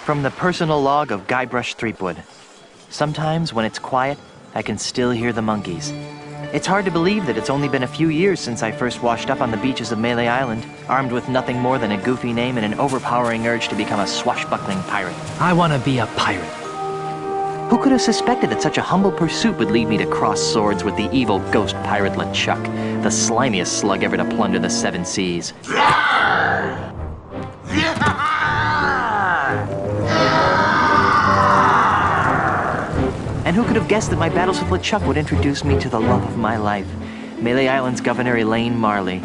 From the personal log of Guybrush Threepwood. Sometimes, when it's quiet, I can still hear the monkeys. It's hard to believe that it's only been a few years since I first washed up on the beaches of Melee Island, armed with nothing more than a goofy name and an overpowering urge to become a swashbuckling pirate. I want to be a pirate. Who could have suspected that such a humble pursuit would lead me to cross swords with the evil ghost pirate LeChuck, the slimiest slug ever to plunder the seven seas? And who could have guessed that my battles with LeChuck would introduce me to the love of my life, Melee Island's Governor Elaine Marley.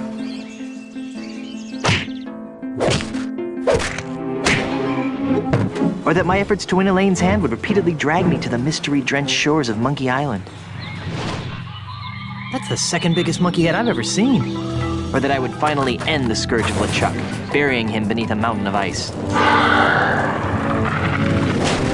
Or that my efforts to win Elaine's hand would repeatedly drag me to the mystery-drenched shores of Monkey Island. That's the second biggest monkey head I've ever seen. Or that I would finally end the scourge of LeChuck, burying him beneath a mountain of ice.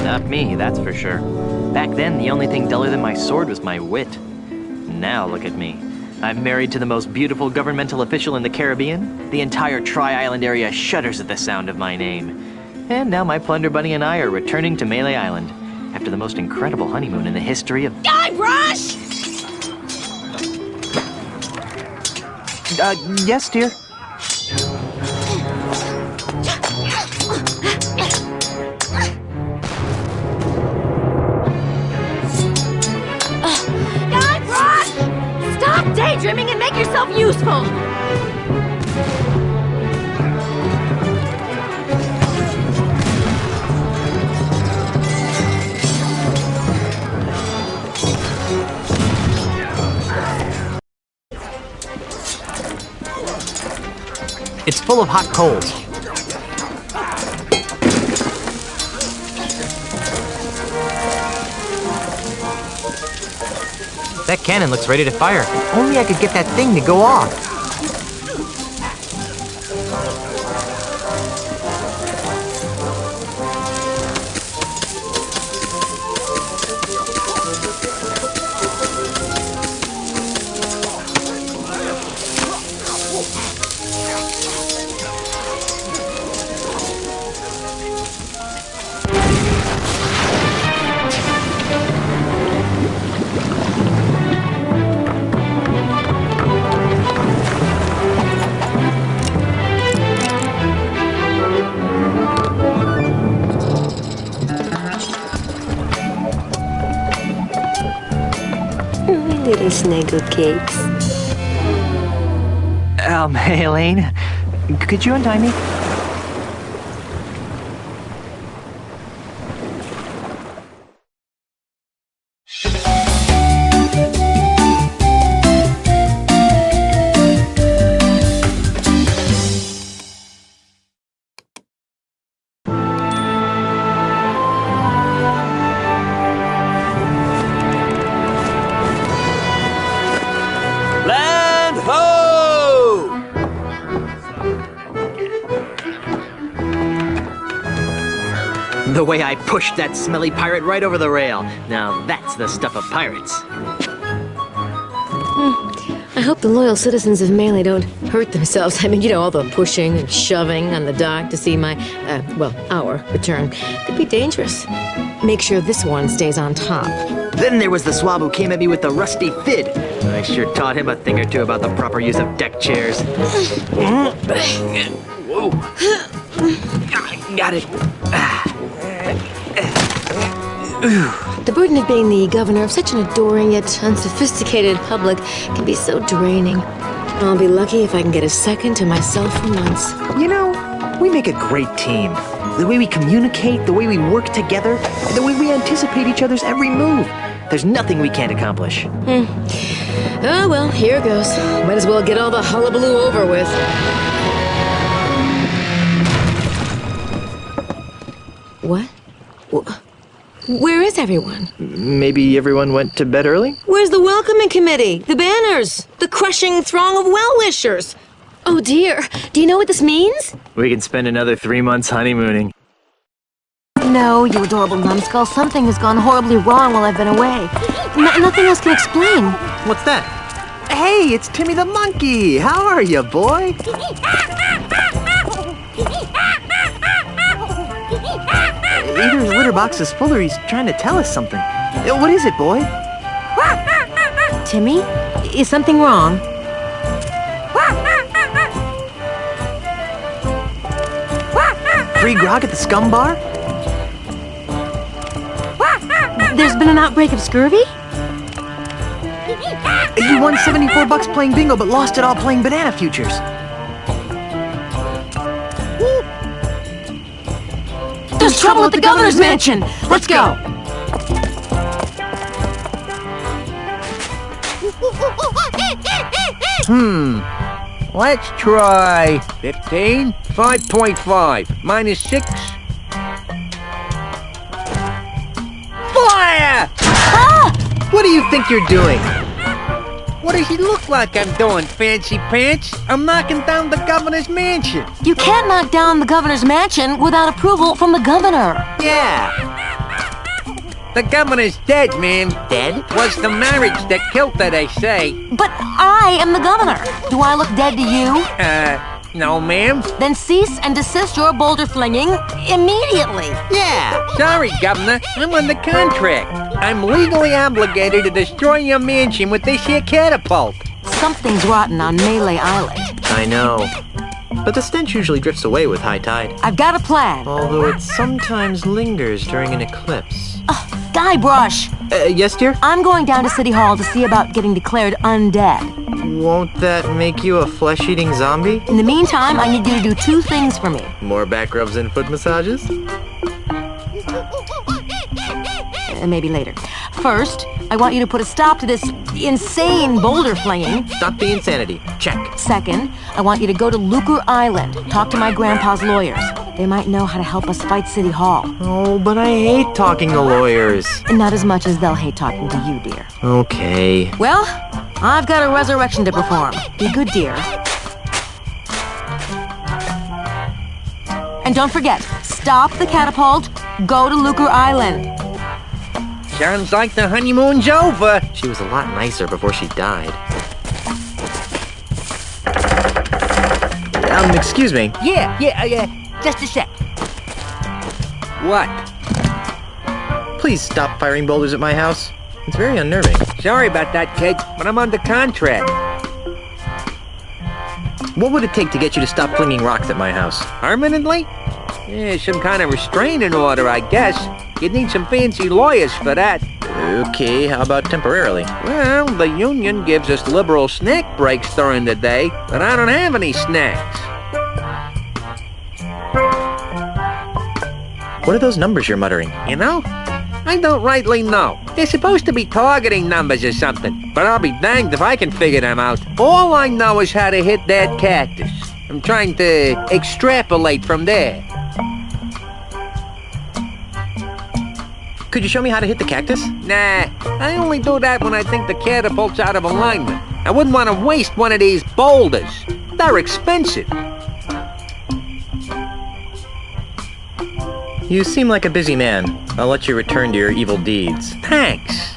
Not me, that's for sure. Back then, the only thing duller than my sword was my wit. Now look at me. I'm married to the most beautiful governmental official in the Caribbean. The entire Tri-Island area shudders at the sound of my name. And now my plunder bunny and I are returning to Melee Island after the most incredible honeymoon in the history of... Guybrush! Yes, dear? Daydreaming and make yourself useful! It's full of hot coals. That cannon looks ready to fire. If only I could get that thing to go off. Little snuggle cakes. Hey, Elaine, could you untie me? The way I pushed that smelly pirate right over the rail. Now that's the stuff of pirates. I hope the loyal citizens of Melee don't hurt themselves. I mean, you know, all the pushing and shoving on the dock to see my, our return could be dangerous. Make sure this one stays on top. Then there was the swab who came at me with the rusty fid. I sure taught him a thing or two about the proper use of deck chairs. Whoa. Got it. The burden of being the governor of such an adoring yet unsophisticated public can be so draining. I'll be lucky if I can get a second to myself for once. You know, we make a great team. The way we communicate, the way we work together, the way we anticipate each other's every move. There's nothing we can't accomplish. Oh, well, here goes. Might as well get all the hullabaloo over with. What? Where is everyone? Maybe everyone went to bed early? Where's the welcoming committee? The banners? The crushing throng of well-wishers? Oh dear, do you know what this means? We can spend another 3 months honeymooning. No, you adorable numbskull, something has gone horribly wrong while I've been away. Nothing else can explain. What's that? Hey, it's Timmy the monkey! How are you, boy? box is full or he's trying to tell us something. What is it, boy? Timmy, is something wrong? Free grog at the scum bar? There's been an outbreak of scurvy? You won 74 bucks playing bingo but lost it all playing banana futures. There's trouble at the governor's mansion! Let's go! Let's try 15, 5.5, minus 6. Fire! What do you think you're doing? What does it look like I'm doing, fancy pants? I'm knocking down the governor's mansion. You can't knock down the governor's mansion without approval from the governor. Yeah. The governor's dead, man. Dead? Was the marriage that killed her, they say. But I am the governor. Do I look dead to you? No, ma'am. Then cease and desist your boulder flinging immediately. Yeah. Sorry, Governor. I'm under contract. I'm legally obligated to destroy your mansion with this here catapult. Something's rotten on Melee Island. I know. But the stench usually drifts away with high tide. I've got a plan. Although it sometimes lingers during an eclipse. Guybrush! Yes, dear? I'm going down to City Hall to see about getting declared undead. Won't that make you a flesh-eating zombie? In the meantime, I need you to do two things for me. More back rubs and foot massages? Maybe later. First, I want you to put a stop to this insane boulder flinging. Stop the insanity. Check. Second, I want you to go to Lucre Island, talk to my grandpa's lawyers. They might know how to help us fight City Hall. Oh, but I hate talking to lawyers. And not as much as they'll hate talking to you, dear. Okay. Well, I've got a resurrection to perform. Be good, dear. And don't forget, stop the catapult, go to Lucre Island. Sounds like the honeymoon's over. She was a lot nicer before she died. Excuse me. Yeah. Just a sec. What? Please stop firing boulders at my house. It's very unnerving. Sorry about that, kid, but I'm under contract. What would it take to get you to stop flinging rocks at my house? Permanently? Yeah, some kind of restraining order, I guess. You'd need some fancy lawyers for that. Okay, how about temporarily? Well, the union gives us liberal snack breaks during the day, but I don't have any snacks. What are those numbers you're muttering? You know? I don't rightly know. They're supposed to be targeting numbers or something, but I'll be danged if I can figure them out. All I know is how to hit that cactus. I'm trying to extrapolate from there. Could you show me how to hit the cactus? Nah, I only do that when I think the catapult's out of alignment. I wouldn't want to waste one of these boulders. They're expensive. You seem like a busy man. I'll let you return to your evil deeds. Thanks.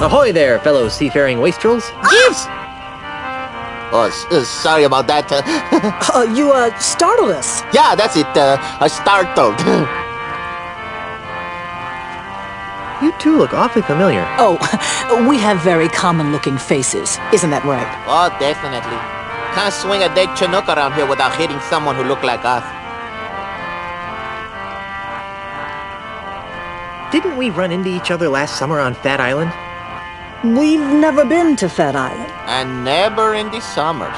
Ahoy there, fellow seafaring wastrels. Yes! Oh, sorry about that. You startled us. Yeah, that's it. I startled. You two look awfully familiar. Oh, we have very common-looking faces. Isn't that right? Oh, definitely. Can't swing a dead Chinook around here without hitting someone who looked like us. Didn't we run into each other last summer on Fat Island? We've never been to Fat Island. And never in the summers.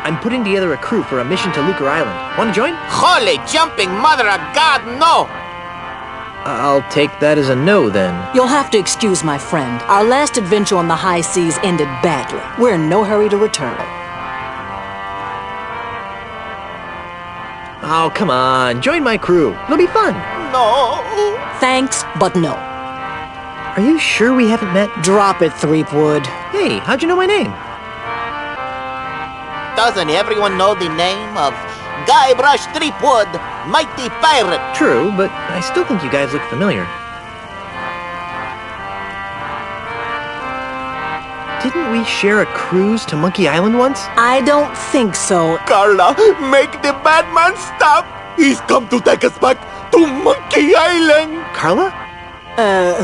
I'm putting together a crew for a mission to Lucre Island. Want to join? Holy jumping mother of God, no! I'll take that as a no, then. You'll have to excuse my friend. Our last adventure on the high seas ended badly. We're in no hurry to return. Oh, come on. Join my crew. It'll be fun. No. Thanks, but no. Are you sure we haven't met? Drop it, Threepwood. Hey, how'd you know my name? Doesn't everyone know the name of Guybrush Threepwood, mighty pirate? True, but I still think you guys look familiar. Didn't we share a cruise to Monkey Island once? I don't think so. Carla, make the bad man stop. He's come to take us back to Monkey Island. Carla?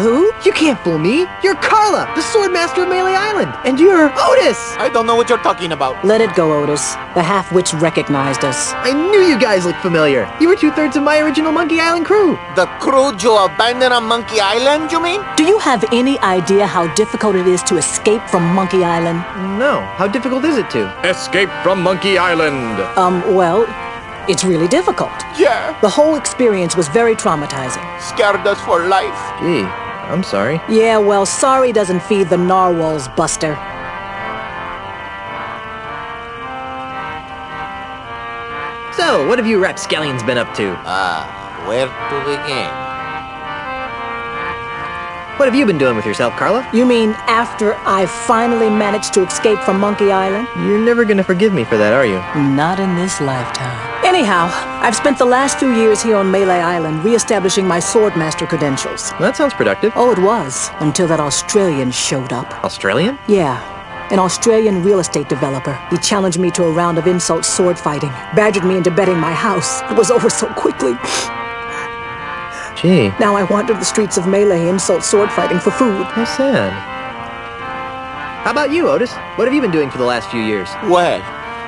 Who? You can't fool me. You're Carla, the Swordmaster of Melee Island. And you're Otis. I don't know what you're talking about. Let it go, Otis. The half-witch recognized us. I knew you guys looked familiar. You were 2/3 of my original Monkey Island crew. The crew you abandoned on Monkey Island, you mean? Do you have any idea how difficult it is to escape from Monkey Island? No. How difficult is it to? Escape from Monkey Island. Well, it's really difficult. Yeah. The whole experience was very traumatizing. Scared us for life. Gee, I'm sorry. Yeah, well, sorry doesn't feed the narwhals, Buster. So, what have you rapscallions been up to? Where to begin? What have you been doing with yourself, Carla? You mean after I finally managed to escape from Monkey Island? You're never gonna forgive me for that, are you? Not in this lifetime. Anyhow, I've spent the last few years here on Melee Island re-establishing my Swordmaster credentials. Well, that sounds productive. Oh, it was, until that Australian showed up. Australian? Yeah, an Australian real estate developer. He challenged me to a round of insult sword fighting, badgered me into betting my house. It was over so quickly. Gee, Now I wander the streets of Melee insult sword fighting for food. how sad. How about you, Otis? What have you been doing for the last few years? Well,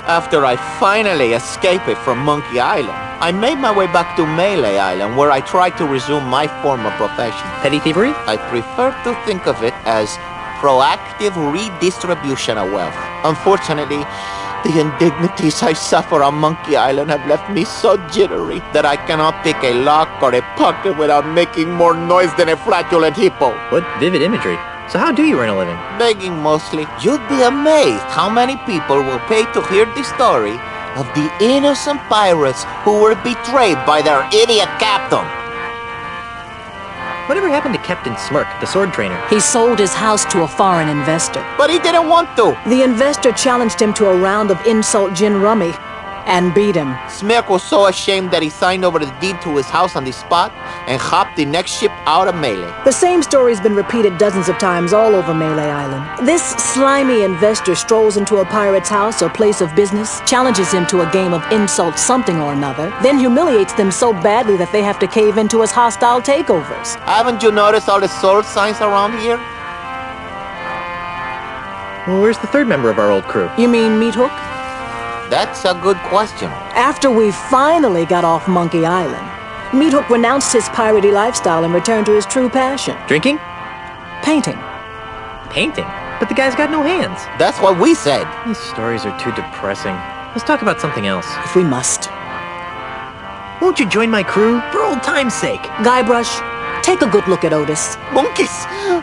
after I finally escaped from Monkey Island, I made my way back to Melee Island, where I tried to resume my former profession. Petty thievery? I prefer to think of it as proactive redistribution of wealth. Unfortunately, the indignities I suffer on Monkey Island have left me so jittery that I cannot pick a lock or a pocket without making more noise than a flatulent hippo. What vivid imagery. So how do you earn a living? Begging mostly. You'd be amazed how many people will pay to hear the story of the innocent pirates who were betrayed by their idiot captain. Whatever happened to Captain Smirk, the sword trainer? He sold his house to a foreign investor. But he didn't want to. The investor challenged him to a round of insult gin rummy and beat him. Smirk was so ashamed that he signed over the deed to his house on the spot and hopped the next ship out of Melee. The same story's been repeated dozens of times all over Melee Island. This slimy investor strolls into a pirate's house or place of business, challenges him to a game of insult something or another, then humiliates them so badly that they have to cave into his hostile takeovers. Haven't you noticed all the sword signs around here? Well, where's the third member of our old crew? You mean Meat Hook? That's a good question. After we finally got off Monkey Island, Meat Hook renounced his piratey lifestyle and returned to his true passion, Drinking? painting. Painting? But the guy's got no hands. That's what we said. These stories are too depressing. Let's talk about something else. If we must. Won't you join my crew? For old time's sake. Guybrush, take a good look at Otis. Monkeys!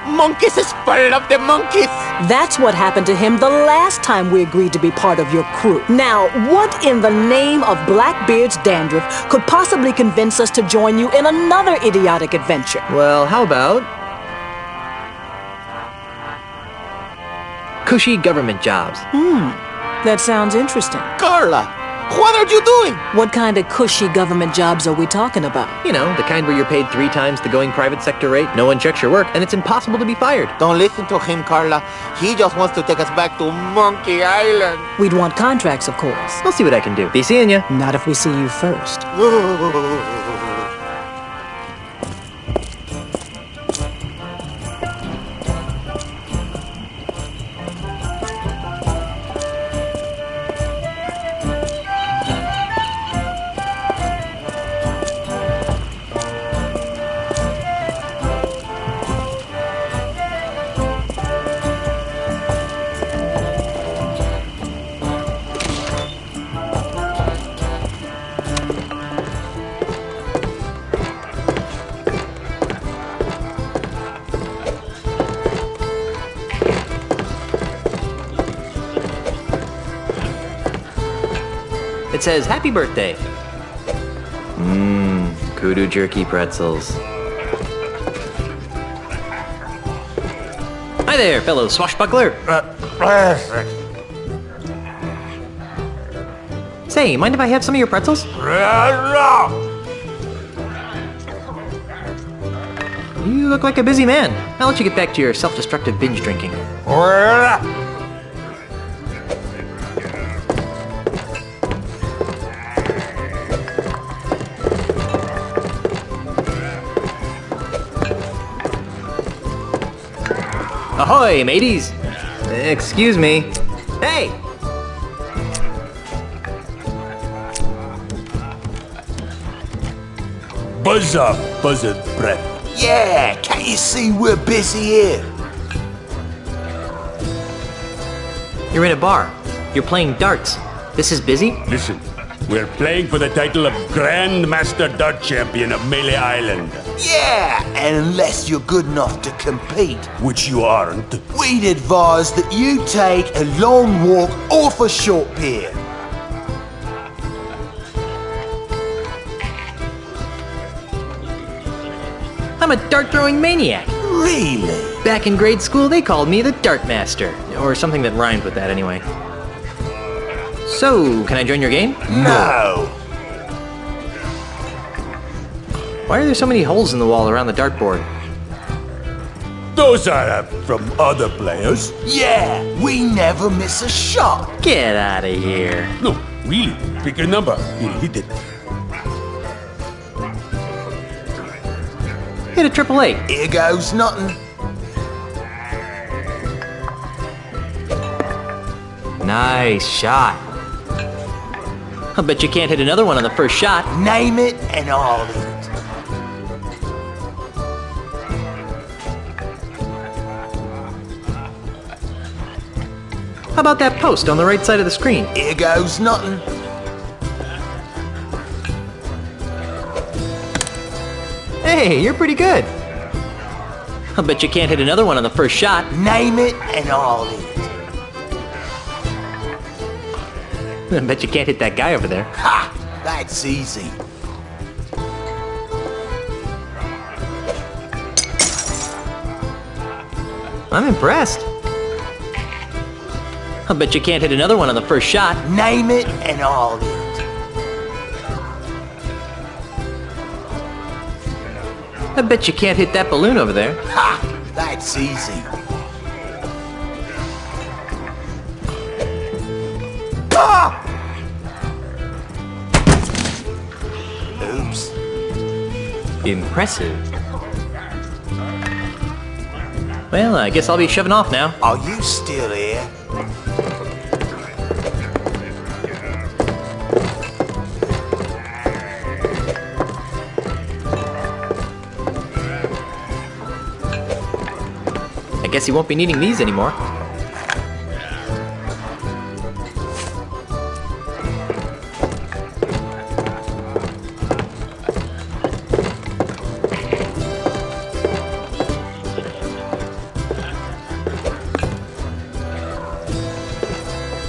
Monkeys is full of the monkeys! That's what happened to him the last time we agreed to be part of your crew. Now, what in the name of Blackbeard's dandruff could possibly convince us to join you in another idiotic adventure? Well, how about cushy government jobs? That sounds interesting. Carla, what are you doing? What kind of cushy government jobs are we talking about? You know, the kind where you're paid 3 times the going private sector rate, no one checks your work, and it's impossible to be fired. Don't listen to him, Carla. He just wants to take us back to Monkey Island. We'd want contracts, of course. I'll see what I can do. Be seeing ya. Not if we see you first. It says, happy birthday. Kudu jerky pretzels. Hi there, fellow swashbuckler. Say, mind if I have some of your pretzels? You look like a busy man. I'll let you get back to your self-destructive binge drinking. Ahoy, mateys! Excuse me. Hey! Buzz up, buzzard breath. Yeah, can't you see we're busy here? You're in a bar. You're playing darts. This is busy? Listen, we're playing for the title of Grand Master Dart Champion of Melee Island. Yeah, and unless you're good enough to compete, Which you aren't. we'd advise that you take a long walk off a short pier. I'm a dart-throwing maniac. Really? Back in grade school, they called me the Dart Master. Or something that rhymed with that anyway. So, can I join your game? No. Why are there so many holes in the wall around the dartboard? Those are from other players. Yeah, we never miss a shot. Get out of here. No, really. Pick a number. You'll hit it. Hit a triple-A. Here goes nothing. Nice shot. I'll bet you can't hit another one on the first shot. Name it and I'll hit it. How about that post on the right side of the screen? Here goes nothing. Hey, you're pretty good. I'll bet you can't hit another one on the first shot. Name it and I'll hit it. I bet you can't hit that guy over there. Ha! That's easy. I'm impressed. I'll bet you can't hit another one on the first shot. Name it and I'll hit it. I bet you can't hit that balloon over there. Ha! That's easy. Ah! Oops. Impressive. Well, I guess I'll be shoving off now. Are you still here? I guess he won't be needing these anymore.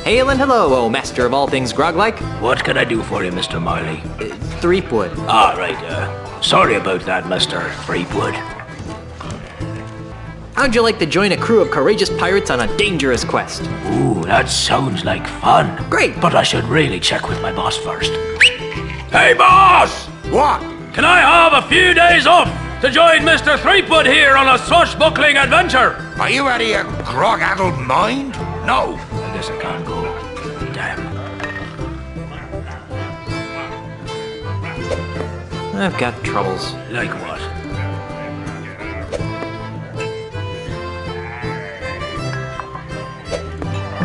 Hail and hello, oh master of all things grog-like. What can I do for you, Mr. Marley? Threepwood. Ah, right. Sorry about that, Mr. Threepwood. How'd you like to join a crew of courageous pirates on a dangerous quest? Ooh, that sounds like fun. Great. But I should really check with my boss first. Hey, boss! What? Can I have a few days off to join Mr. Threepwood here on a swashbuckling adventure? Are you out of your grog-addled mind? No. I guess I can't go. Damn. I've got troubles. Like what?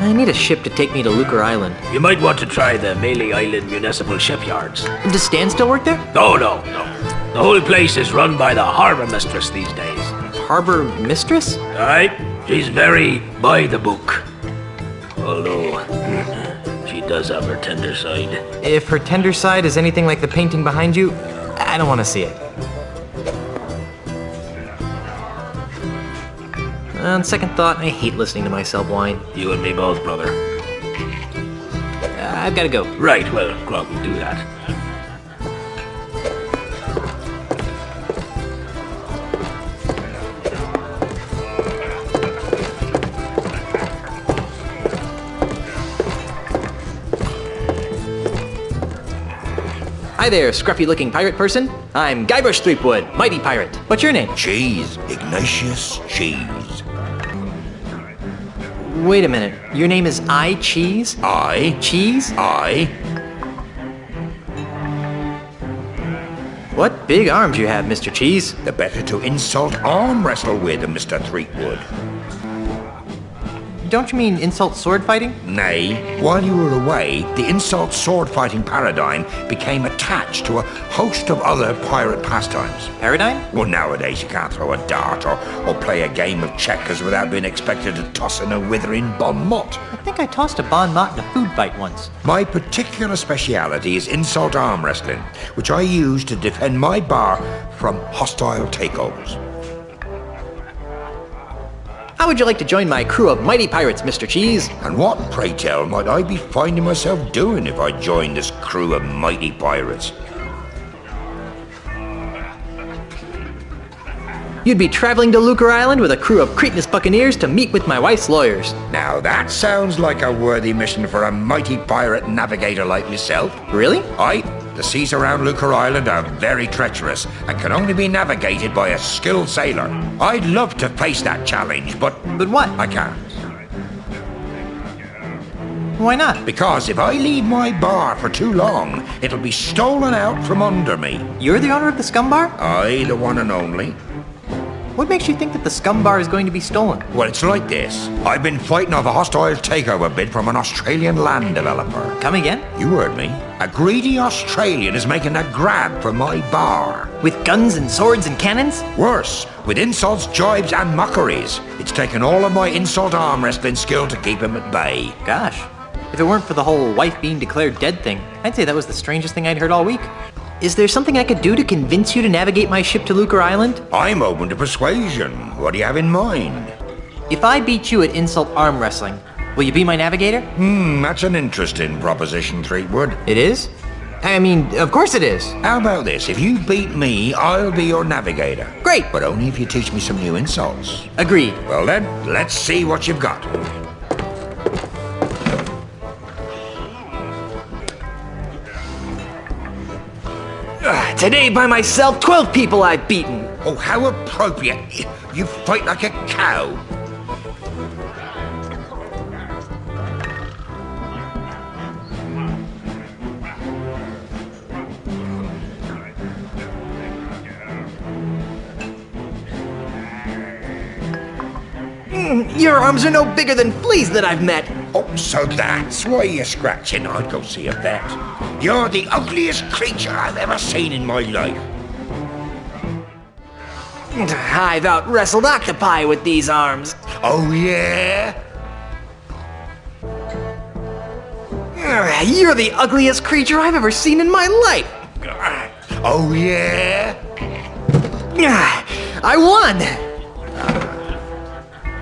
I need a ship to take me to Lucre Island. You might want to try the Melee Island municipal shipyards. Does Stan still work there? Oh, no. The whole place is run by the harbor mistress these days. Harbor mistress? Aye, she's very by the book. Although, she does have her tender side. If her tender side is anything like the painting behind you, I don't want to see it. On second thought, I hate listening to myself whine. You and me both, brother. I've got to go. Right, well, Grog will do that. Hi there, scruffy-looking pirate person. I'm Guybrush Threepwood, mighty pirate. What's your name? Cheese. Ignatius Cheese. Wait a minute. Your name is I Cheese? I. Cheese? I. What big arms you have, Mr. Cheese. The better to insult arm wrestle with, Mr. Threepwood. Don't you mean insult sword fighting? Nay, while you were away, the insult sword fighting paradigm became attached to a host of other pirate pastimes. Paradigm? Well, nowadays you can't throw a dart or play a game of checkers without being expected to toss in a withering bon mot. I think I tossed a bon mot in a food fight once. My particular speciality is insult arm wrestling, which I use to defend my bar from hostile takeovers. How would you like to join my crew of mighty pirates, Mr. Cheese? And what, pray tell, might I be finding myself doing if I joined this crew of mighty pirates? You'd be traveling to Lucre Island with a crew of cretinous buccaneers to meet with my wife's lawyers. Now that sounds like a worthy mission for a mighty pirate navigator like myself. Really? Aye. The seas around Lucre Island are very treacherous and can only be navigated by a skilled sailor. I'd love to face that challenge, but what? I can't. Why not? Because if I leave my bar for too long, it'll be stolen out from under me. You're the owner of the scum bar? Aye, the one and only. What makes you think that the scum bar is going to be stolen? Well, it's like this. I've been fighting off a hostile takeover bid from an Australian land developer. Come again? You heard me. A greedy Australian is making a grab for my bar. With guns and swords and cannons? Worse, with insults, jibes, and mockeries. It's taken all of my insult arm wrestling skill to keep him at bay. Gosh. If it weren't for the whole wife being declared dead thing, I'd say that was the strangest thing I'd heard all week. Is there something I could do to convince you to navigate my ship to Lucre Island? I'm open to persuasion. What do you have in mind? If I beat you at insult arm wrestling, will you be my navigator? That's an interesting proposition, Threepwood. It is? I mean, of course it is. How about this? If you beat me, I'll be your navigator. Great. But only if you teach me some new insults. Agreed. Well then, let's see what you've got. Today by myself, 12 people I've beaten. Oh, how appropriate. You fight like a cow. Your arms are no bigger than fleas that I've met. Oh, so that's why you're scratching. I'd go see a vet. You're the ugliest creature I've ever seen in my life. I've out-wrestled octopi with these arms. Oh, yeah? You're the ugliest creature I've ever seen in my life. Oh, yeah? I won.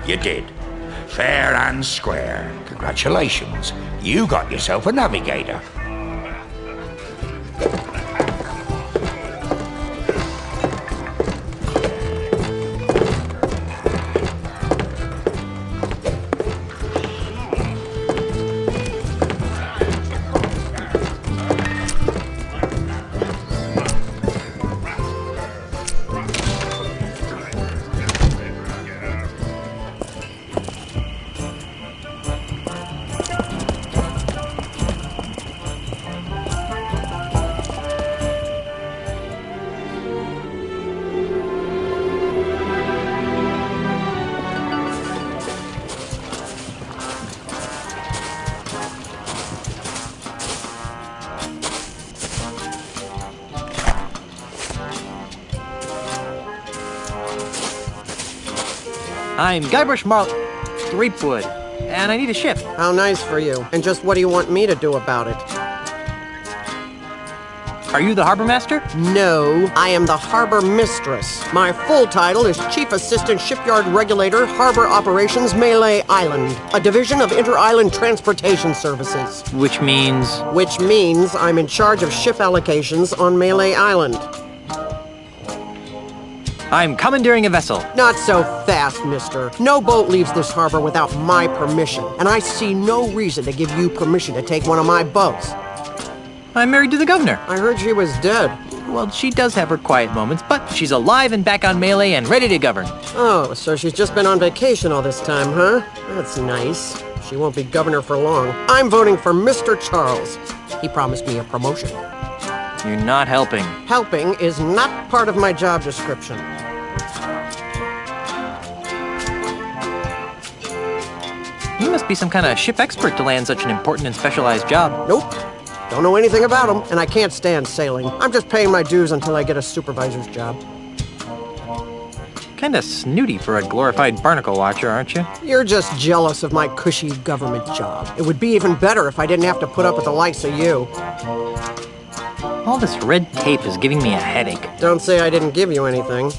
You did. Fair and square. Congratulations. You got yourself a navigator. I'm Guybrush Threepwood, and I need a ship. How nice for you. And just what do you want me to do about it? Are you the harbor master? No, I am the harbor mistress. My full title is Chief Assistant Shipyard Regulator, Harbor Operations, Melee Island, a division of Inter-Island Transportation Services. Which means? Which means I'm in charge of ship allocations on Melee Island. I'm commandeering a vessel. Not so fast, mister. No boat leaves this harbor without my permission, and I see no reason to give you permission to take one of my boats. I'm married to the governor. I heard she was dead. Well, she does have her quiet moments, but she's alive and back on Melee and ready to govern. Oh, so she's just been on vacation all this time, huh? That's nice. She won't be governor for long. I'm voting for Mr. Charles. He promised me a promotion. You're not helping. Helping is not part of my job description. You must be some kind of ship expert to land such an important and specialized job. Nope. Don't know anything about them, and I can't stand sailing. I'm just paying my dues until I get a supervisor's job. Kinda snooty for a glorified barnacle watcher, aren't you? You're just jealous of my cushy government job. It would be even better if I didn't have to put up with the likes of you. All this red tape is giving me a headache. Don't say I didn't give you anything.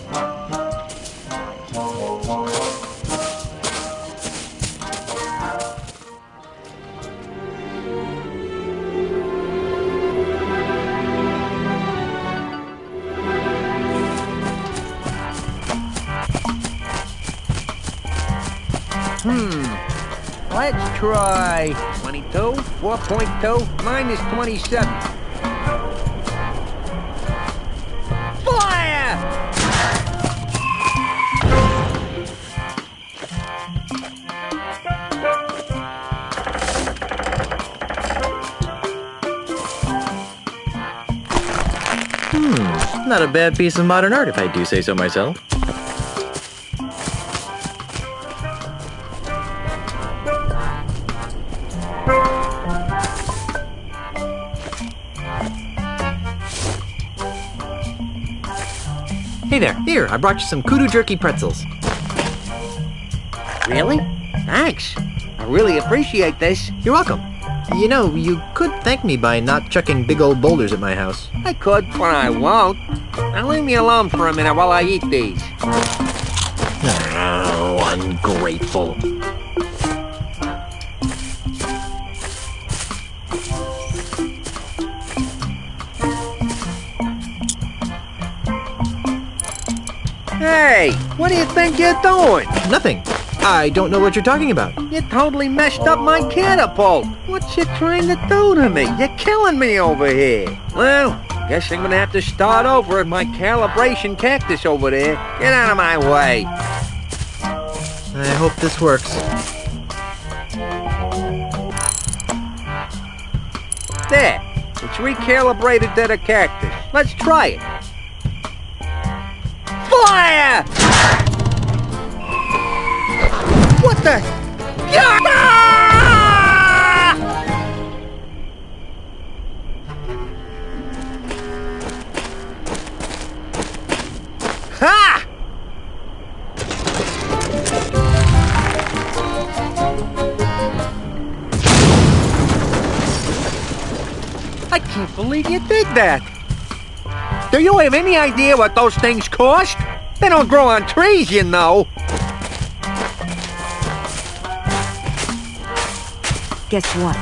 Let's try 22, 4.2, minus 27. Fire! Not a bad piece of modern art if I do say so myself. Hey there, here, I brought you some kudu jerky pretzels. Really? Thanks. I really appreciate this. You're welcome. You know, you could thank me by not chucking big old boulders at my house. I could, but I won't. Now leave me alone for a minute while I eat these. Oh, ungrateful. Hey, what do you think you're doing? Nothing. I don't know what you're talking about. You totally messed up my catapult. What you trying to do to me? You're killing me over here. Well, guess I'm gonna have to start over at my calibration cactus over there. Get out of my way. I hope this works. There. It's recalibrated to the cactus. Let's try it. Fire! What the? Yeah! Ha! I can't believe you did that. Do you have any idea what those things cost? They don't grow on trees, you know. Guess what?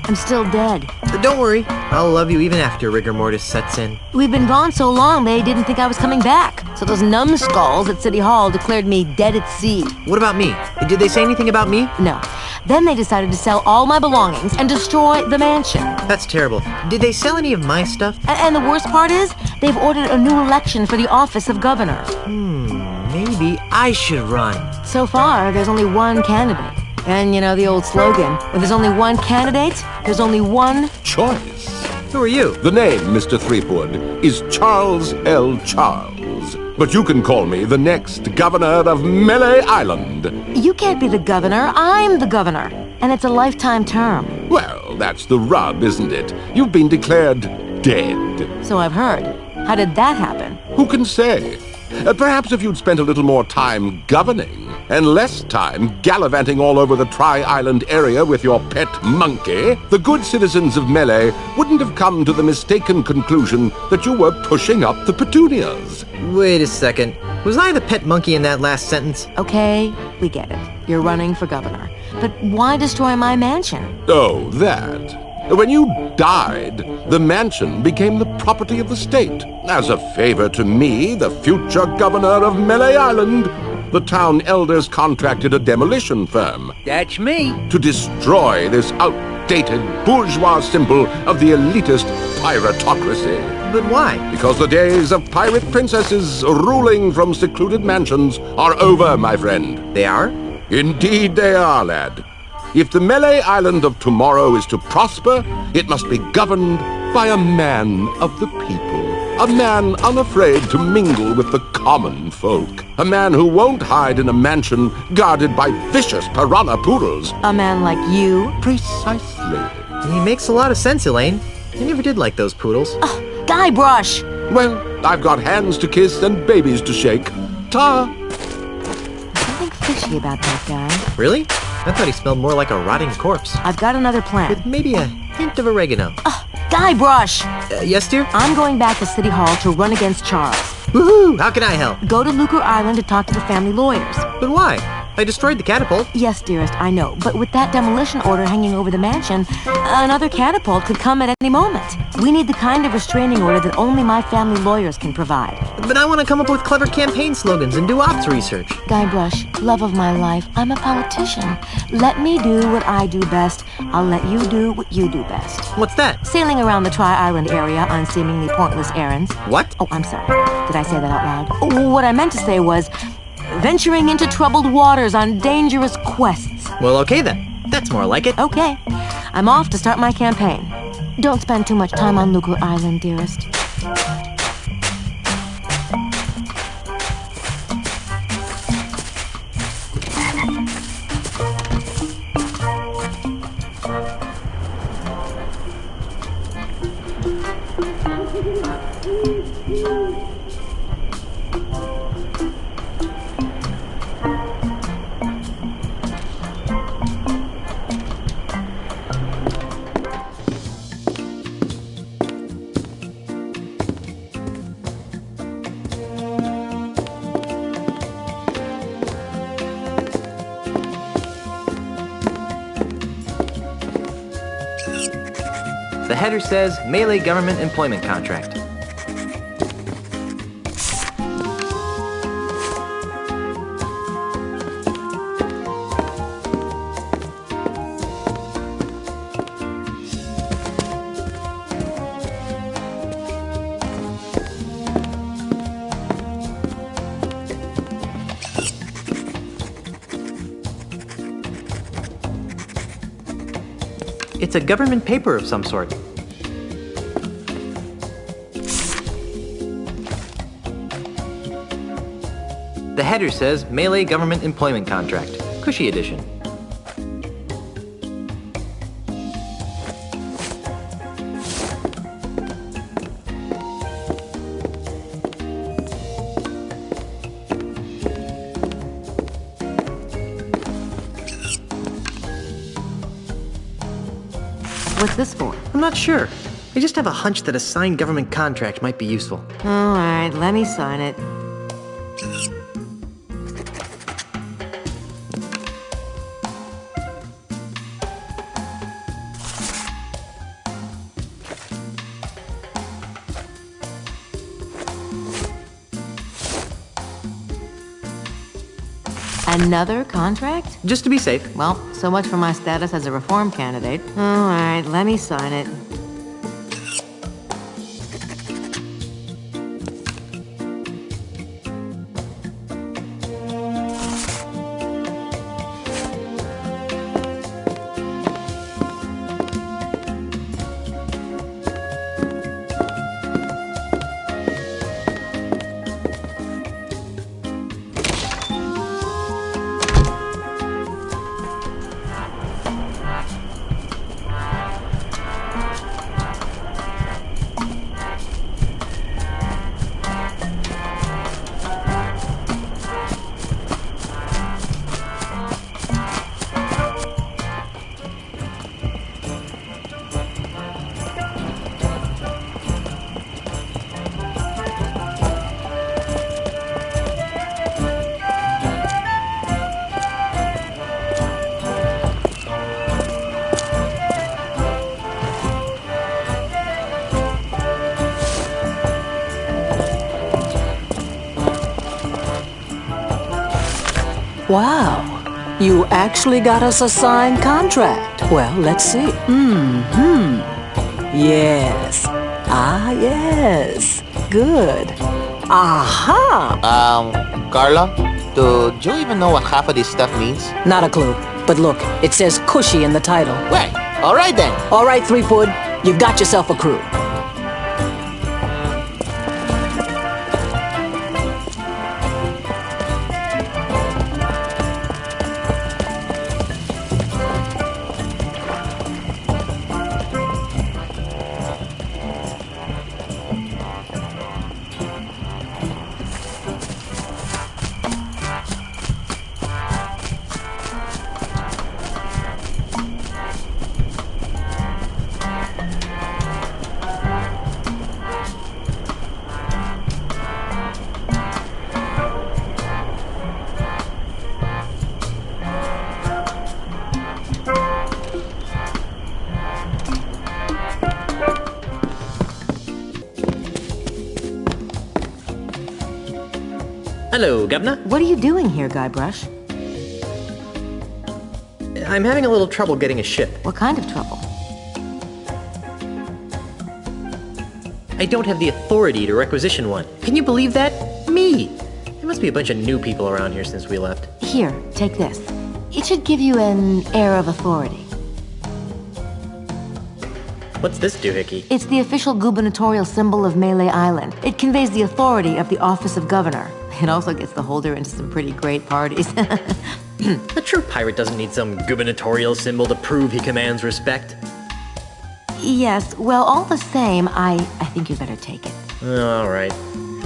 I'm still dead. Don't worry, I'll love you even after rigor mortis sets in. We've been gone so long, they didn't think I was coming back. So those numbskulls at City Hall declared me dead at sea. What about me? Did they say anything about me? No. Then they decided to sell all my belongings and destroy the mansion. That's terrible. Did they sell any of my stuff? And the worst part is, they've ordered a new election for the office of governor. Maybe I should run. So far, there's only one candidate. And you know the old slogan, when there's only one candidate, there's only one Choice. Who are you? The name, Mr. Threepwood, is Charles L. Charles. But you can call me the next governor of Melee Island. You can't be the governor, I'm the governor. And it's a lifetime term. Well, that's the rub, isn't it? You've been declared dead. So I've heard. How did that happen? Who can say? Perhaps if you'd spent a little more time governing, and less time gallivanting all over the Tri-Island area with your pet monkey, the good citizens of Melee wouldn't have come to the mistaken conclusion that you were pushing up the petunias. Wait a second. Was I the pet monkey in that last sentence? Okay, we get it. You're running for governor. But why destroy my mansion? Oh, that. When you died, the mansion became the property of the state. As a favor to me, the future governor of Melee Island, the town elders contracted a demolition firm. That's me. To destroy this outdated bourgeois symbol of the elitist piratocracy. But why? Because the days of pirate princesses ruling from secluded mansions are over, my friend. They are? Indeed they are, lad. If the Melee Island of tomorrow is to prosper, it must be governed by a man of the people. A man unafraid to mingle with the common folk. A man who won't hide in a mansion guarded by vicious piranha poodles. A man like you? Precisely. He makes a lot of sense, Elaine. I never did like those poodles. Guybrush! Well, I've got hands to kiss and babies to shake. Ta! Something fishy about that guy. Really? I thought he smelled more like a rotting corpse. I've got another plan. With maybe a hint of oregano. Guybrush! Yes, dear? I'm going back to City Hall to run against Charles. Woohoo! How can I help? Go to Lucre Island to talk to the family lawyers. But why? I destroyed the catapult. Yes, dearest, I know. But with that demolition order hanging over the mansion, another catapult could come at any moment. We need the kind of restraining order that only my family lawyers can provide. But I want to come up with clever campaign slogans and do ops research. Guybrush, love of my life, I'm a politician. Let me do what I do best. I'll let you do what you do best. What's that? Sailing around the Tri-Island area on seemingly pointless errands. What? Oh, I'm sorry. Did I say that out loud? What I meant to say was venturing into troubled waters on dangerous quests. Well, okay then. That's more like it. Okay. I'm off to start my campaign. Don't spend too much time on Lucre Island, dearest. The header says Melee Government Employment Contract. It's a government paper of some sort. The header says Melee Government Employment Contract, Cushy Edition. What's this for? I'm not sure. I just have a hunch that a signed government contract might be useful. All right, let me sign it. Another contract? Just to be safe. Well, so much for my status as a reform candidate. All right, let me sign it. Wow, you actually got us a signed contract. Well, let's see. Yes, Ah, yes. Good. Aha! Carla, do you even know what half of this stuff means? Not a clue. But look, it says cushy in the title. Well, all right then. All right, Threepwood, you've got yourself a crew. Hello, Governor. What are you doing here, Guybrush? I'm having a little trouble getting a ship. What kind of trouble? I don't have the authority to requisition one. Can you believe that? Me! There must be a bunch of new people around here since we left. Here, take this. It should give you an air of authority. What's this doohickey? It's the official gubernatorial symbol of Melee Island. It conveys the authority of the office of governor. It also gets the holder into some pretty great parties. A true pirate doesn't need some gubernatorial symbol to prove he commands respect. Yes, well, all the same, I think you better take it. All right.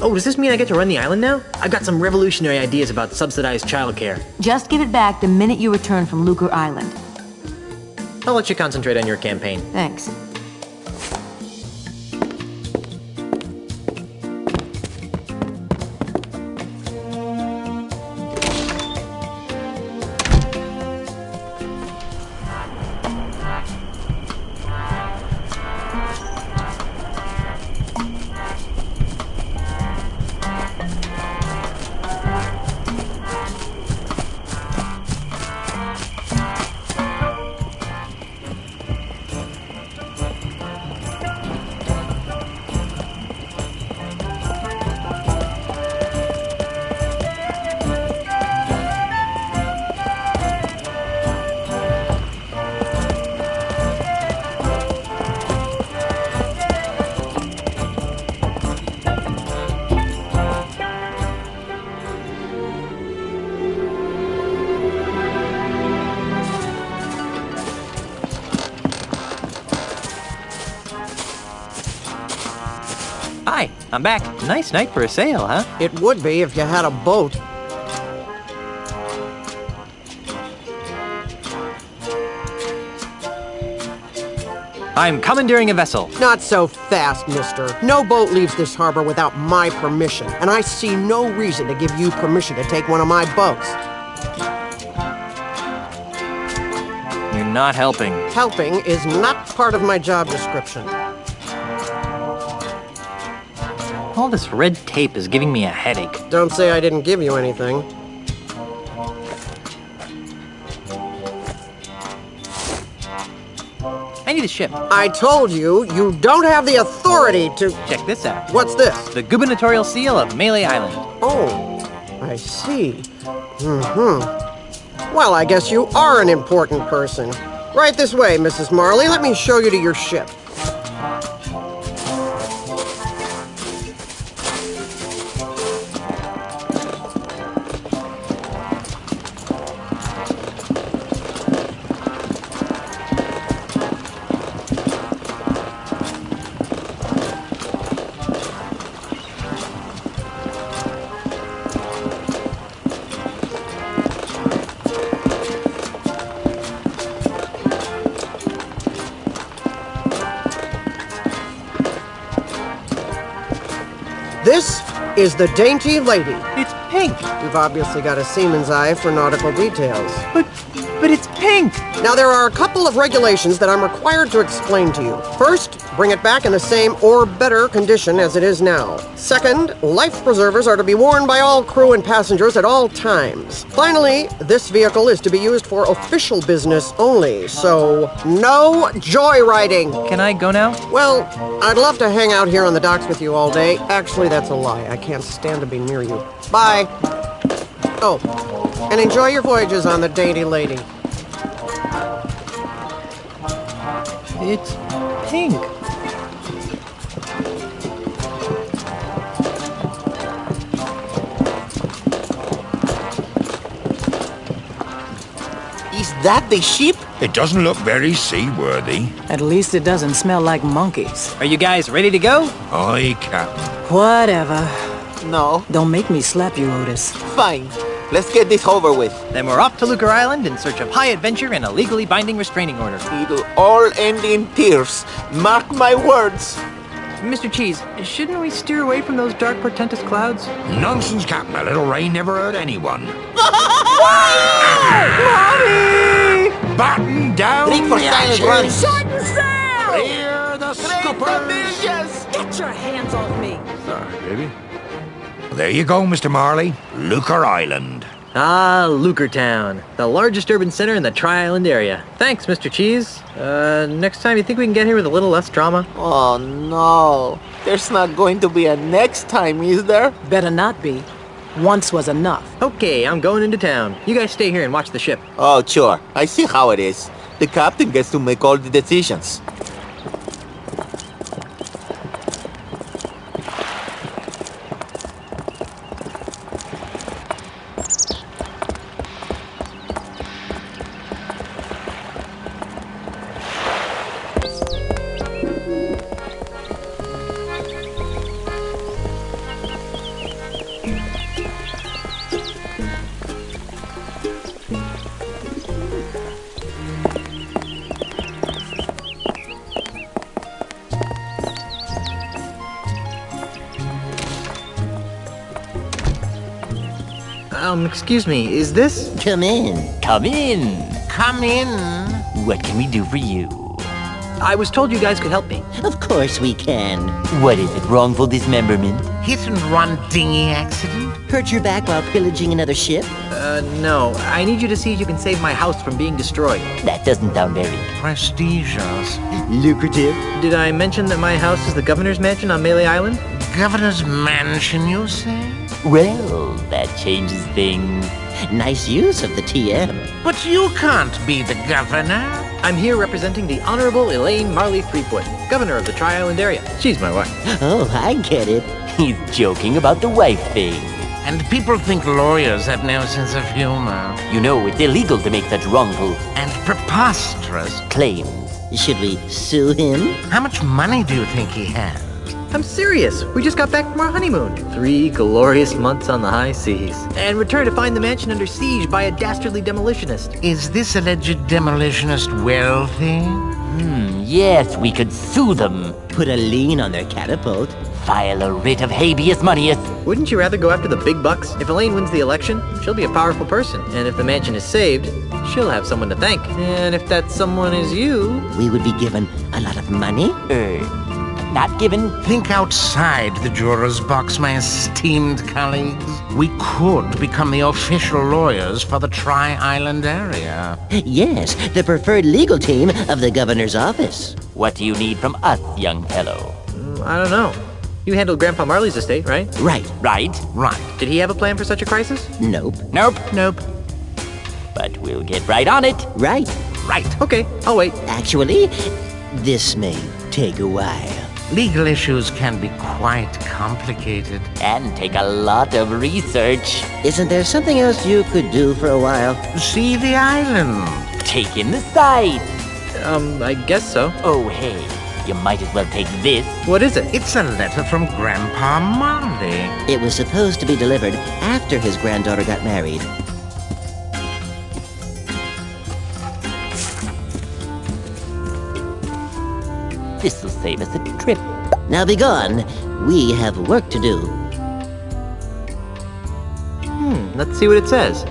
Oh, does this mean I get to run the island now? I've got some revolutionary ideas about subsidized childcare. Just give it back the minute you return from Lucre Island. I'll let you concentrate on your campaign. Thanks. Hi, I'm back. Nice night for a sail, huh? It would be if you had a boat. I'm commandeering a vessel. Not so fast, mister. No boat leaves this harbor without my permission, and I see no reason to give you permission to take one of my boats. You're not helping. Helping is not part of my job description. All this red tape is giving me a headache. Don't say I didn't give you anything. I need a ship. I told you, you don't have the authority to... Check this out. What's this? The gubernatorial seal of Melee Island. Oh, I see. Well, I guess you are an important person. Right this way, Mrs. Marley. Let me show you to your ship. This is the Dainty Lady. It's pink. You've obviously got a seaman's eye for nautical details. But it's pink. Now, there are a couple of regulations that I'm required to explain to you. First, bring it back in the same or better condition as it is now. Second, life preservers are to be worn by all crew and passengers at all times. Finally, this vehicle is to be used for official business only, so no joyriding. Can I go now? Well, I'd love to hang out here on the docks with you all day. Actually, that's a lie. I can't stand to be near you. Bye. Oh, and enjoy your voyages on the Dainty Lady. It's pink. Is that the ship? It doesn't look very seaworthy. At least it doesn't smell like monkeys. Are you guys ready to go? Aye, Captain. Whatever. No. Don't make me slap you, Otis. Fine. Let's get this over with. Then we're off to Lucre Island in search of high adventure and a legally binding restraining order. It'll all end in tears. Mark my words. Mr. Cheese, shouldn't we steer away from those dark, portentous clouds? Nonsense, Captain. A little rain never hurt anyone. Mommy! Batten down Drink for the silent hatches. run. Shorten sail! Clear the scoopers. Get your hands off me! Sorry, baby. There you go, Mr. Marley. Lucre Island. Ah, Lucre Town, the largest urban center in the Tri-Island area. Thanks, Mr. Cheese. Next time, you think we can get here with a little less drama? Oh, no. There's not going to be a next time, is there? Better not be. Once was enough. Okay, I'm going into town. You guys stay here and watch the ship. Oh, sure. I see how it is. The captain gets to make all the decisions. Excuse me, is this? Come in. Come in. Come in. What can we do for you? I was told you guys could help me. Of course we can. What is it, wrongful dismemberment? Hit and run dinghy accident? Hurt your back while pillaging another ship? No. I need you to see if you can save my house from being destroyed. That doesn't sound very Prestigious. lucrative. Did I mention that my house is the governor's mansion on Melee Island? Governor's mansion, you say? Well, that changes things. Nice use of the TM. But you can't be the governor. I'm here representing the Honorable Elaine Marley Threepwood, governor of the Tri-Island area. She's my wife. Oh, I get it. He's joking about the wife thing. And people think lawyers have no sense of humor. You know, it's illegal to make such wrongful And preposterous. claims. Should we sue him? How much money do you think he has? I'm serious. We just got back from our honeymoon. 3 glorious months on the high seas. And returned to find the mansion under siege by a dastardly demolitionist. Is this alleged demolitionist wealthy? Yes, we could sue them. Put a lien on their catapult. File a writ of habeas moneyus. Wouldn't you rather go after the big bucks? If Elaine wins the election, she'll be a powerful person. And if the mansion is saved, she'll have someone to thank. And if that someone is you... We would be given a lot of money? Not given. Think outside the juror's box, my esteemed colleagues. We could become the official lawyers for the Tri-Island area. Yes, the preferred legal team of the governor's office. What do you need from us, young fellow? I don't know. You handled Grandpa Marley's estate, right? Right. Right. Did he have a plan for such a crisis? Nope. Nope. But we'll get right on it. Right. Okay, I'll wait. Actually, this may take a while. Legal issues can be quite complicated. And take a lot of research. Isn't there something else you could do for a while? See the island. Take in the sights. I guess so. Oh, hey, you might as well take this. What is it? It's a letter from Grandpa Marley. It was supposed to be delivered after his granddaughter got married. This'll save us a trip. Now be gone. We have work to do. Let's see what it says.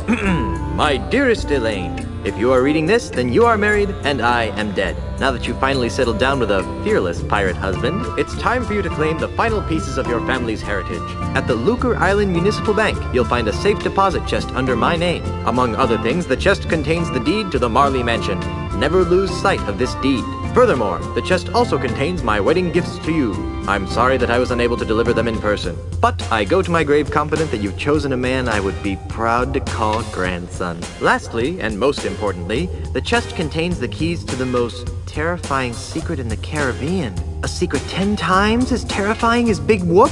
My dearest Elaine, If you are reading this, then you are married, and I am dead. Now that you've finally settled down with a fearless pirate husband, it's time for you to claim the final pieces of your family's heritage. At the Lucre Island Municipal Bank, you'll find a safe deposit chest under my name. Among other things, the chest contains the deed to the Marley mansion. Never lose sight of this deed. Furthermore, the chest also contains my wedding gifts to you. I'm sorry that I was unable to deliver them in person, but I go to my grave confident that you've chosen a man I would be proud to call grandson. Lastly, and most importantly, the chest contains the keys to the most terrifying secret in the Caribbean. A secret 10 times as terrifying as Big Whoop?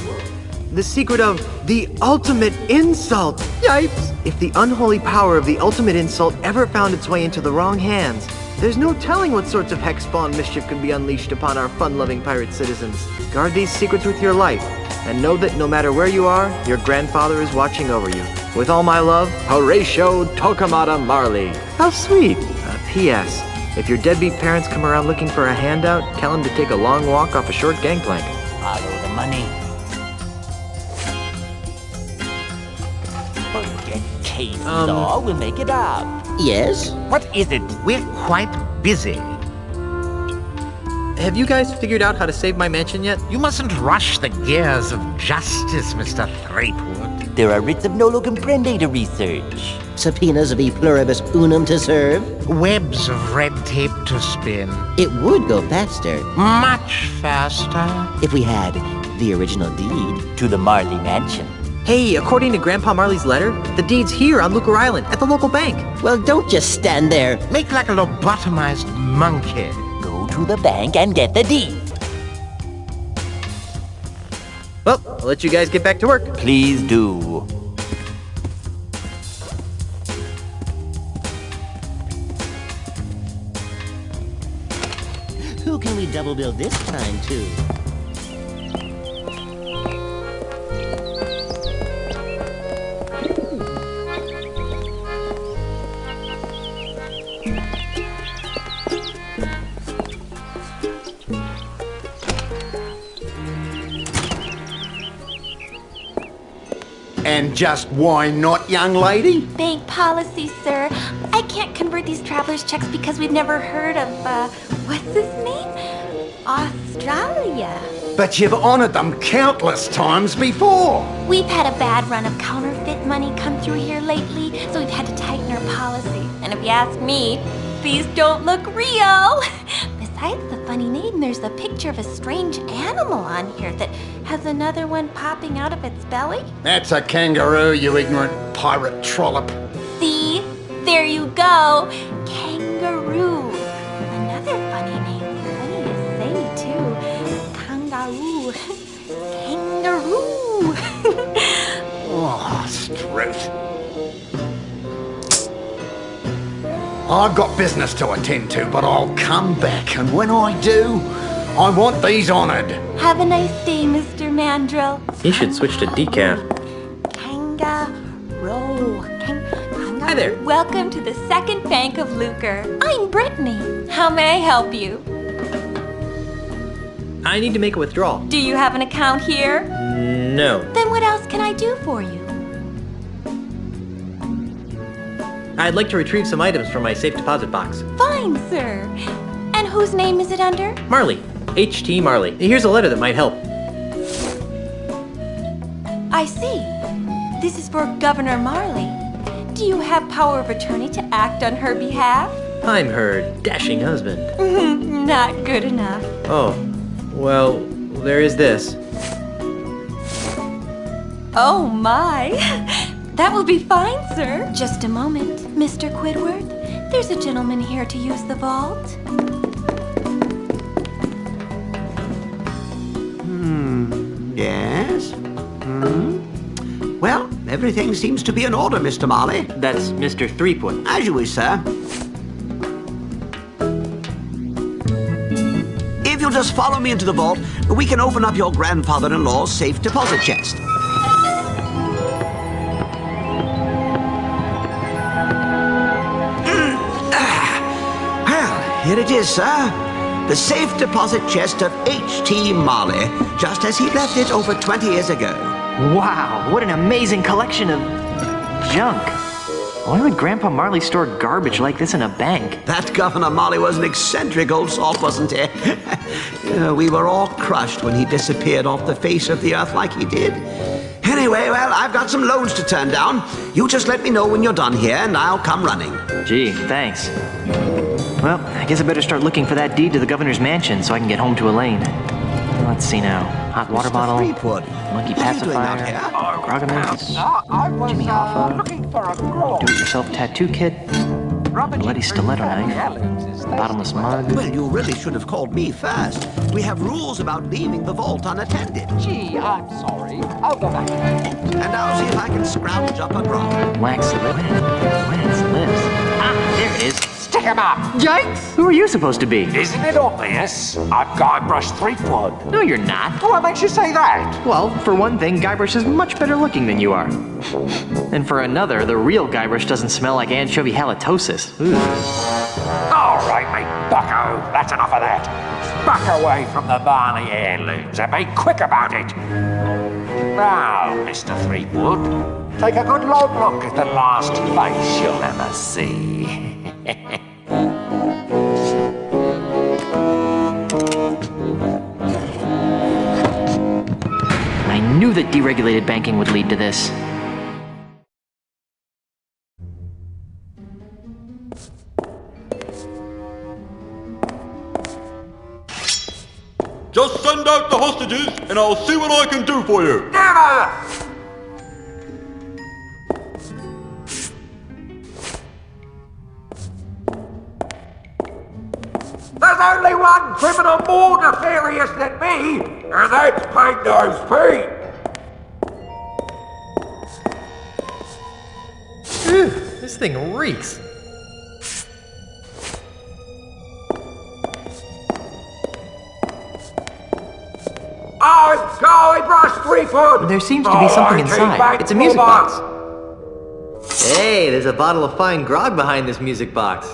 The secret of the ultimate insult! Yipes! If the unholy power of the ultimate insult ever found its way into the wrong hands, there's no telling what sorts of hex-spawn mischief could be unleashed upon our fun-loving pirate citizens. Guard these secrets with your life, and know that no matter where you are, your grandfather is watching over you. With all my love, Horatio Tokamata Marley. How sweet! P.S. If your deadbeat parents come around looking for a handout, tell them to take a long walk off a short gangplank. Follow the money. Forget case law, we'll make it up. Yes? What is it? We're quite busy. Have you guys figured out how to save my mansion yet? You mustn't rush the gears of justice, Mr. Threepwood. There are writs of nolo comprende to research. Subpoenas of e pluribus unum to serve. Webs of red tape to spin. It would go faster. Much faster. If we had the original deed to the Marley mansion. Hey, according to Grandpa Marley's letter, the deed's here on Lucre Island at the local bank. Well, don't just stand there. Make like a lobotomized monkey. Go to the bank and get the deed. Well, I'll let you guys get back to work. Please do. Who can we double bill this time to? And just why not, young lady? Bank policy, sir. I can't convert these traveler's checks because we've never heard of, what's his name? Australia. But you've honored them countless times before. We've had a bad run of counterfeit money come through here lately, so we've had to tighten our policy. And if you ask me, these don't look real. Besides the funny name, there's a picture of a strange animal on here that has another one popping out of its belly. That's a kangaroo, you ignorant pirate trollop. See? There you go. Kangaroo. Another funny name. Funny to say, too. Kangaroo. Kangaroo. Oh, Struth. I've got business to attend to, but I'll come back, and when I do, I want these honored. Have a nice day, Mr. Mandrill. You should switch to decaf. Kangaroo. Hi there. Welcome to the Second Bank of Lucre. I'm Brittany. How may I help you? I need to make a withdrawal. Do you have an account here? No. Then what else can I do for you? I'd like to retrieve some items from my safe deposit box. Fine, sir. And whose name is it under? Marley. H.T. Marley. Here's a letter that might help. I see. This is for Governor Marley. Do you have power of attorney to act on her behalf? I'm her dashing husband. Not good enough. Oh, well, there is this. Oh my. That will be fine, sir. Just a moment, Mr. Quidworth. There's a gentleman here to use the vault. Yes? Well, everything seems to be in order, Mr. Marley. That's Mr. Threepwood. As you wish, sir. If you'll just follow me into the vault, we can open up your grandfather-in-law's safe deposit chest. Well, here it is, sir. The safe deposit chest of H.T. Marley, just as he left it over 20 years ago. Wow, what an amazing collection of junk. Why would Grandpa Marley store garbage like this in a bank? That Governor Marley was an eccentric old salt, wasn't he? We were all crushed when he disappeared off the face of the earth like he did. Anyway, well, I've got some loans to turn down. You just let me know when you're done here, and I'll come running. Gee, thanks. Well, I guess I better start looking for that deed to the governor's mansion so I can get home to Elaine. Let's see now. Hot water bottle, Threepwood, monkey what are you doing out pacifier, here? grogginess, Jimmy Hoffa, do-it-yourself tattoo kit, bloody stiletto knife, bottomless mug. Well, you really should have called me first. We have rules about leaving the vault unattended. Gee, I'm sorry. I'll go back. And I'll see if I can scrounge up a grog. Wax lips. Ah, there it is. Stick 'em up! Yikes! Who are you supposed to be? Isn't it obvious? I'm Guybrush Threepwood. No, you're not. What makes you say that? Well, for one thing, Guybrush is much better looking than you are. And for another, the real Guybrush doesn't smell like anchovy halitosis. Ooh. All right, mate, bucko. That's enough of that. Back away from the Marley heirlooms and be quick about it. Now, Mr. Threepwood, take a good long look at the last face you'll ever see. I knew that deregulated banking would lead to this. Just send out the hostages, and I'll see what I can do for you. Never! There's only one criminal more nefarious than me, and that's Pink Nose Pete. Phew, this thing reeks. I'm Guybrush Threepwood. There seems to be something inside. It's a music box. Hey, there's a bottle of fine grog behind this music box.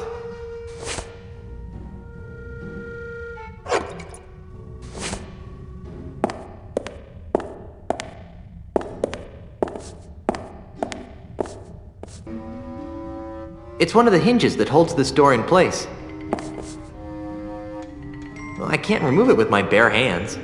It's one of the hinges that holds this door in place. Well, I can't remove it with my bare hands.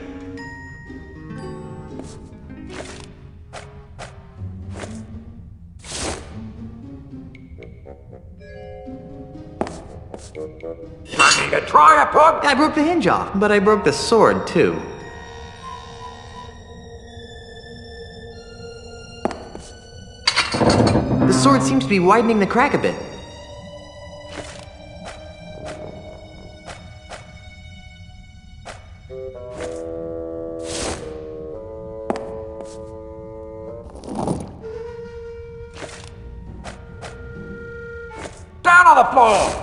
Nothing to try upon. I broke the hinge off, but I broke the sword too. The sword seems to be widening the crack a bit. Down on the floor.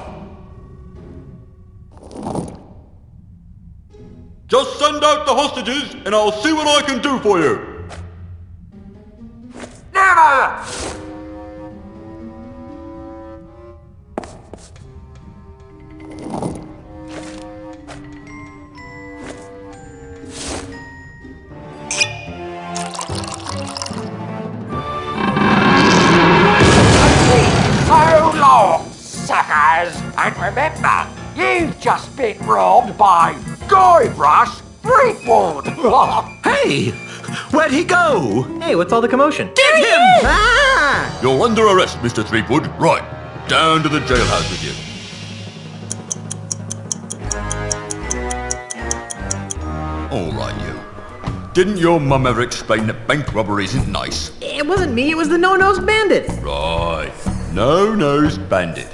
Just send out the hostages, and I'll see what I can do for you. Never! So long, suckers! And remember, you've just been robbed by Guybrush Threepwood! Hey! Where'd he go? Hey, what's all the commotion? Get him! Ah! You're under arrest, Mr. Threepwood. Right, down to the jailhouse with you. All right, you. Didn't your mum ever explain that bank robbery isn't nice? It wasn't me, it was the no-nosed bandit. Right, no-nosed bandit.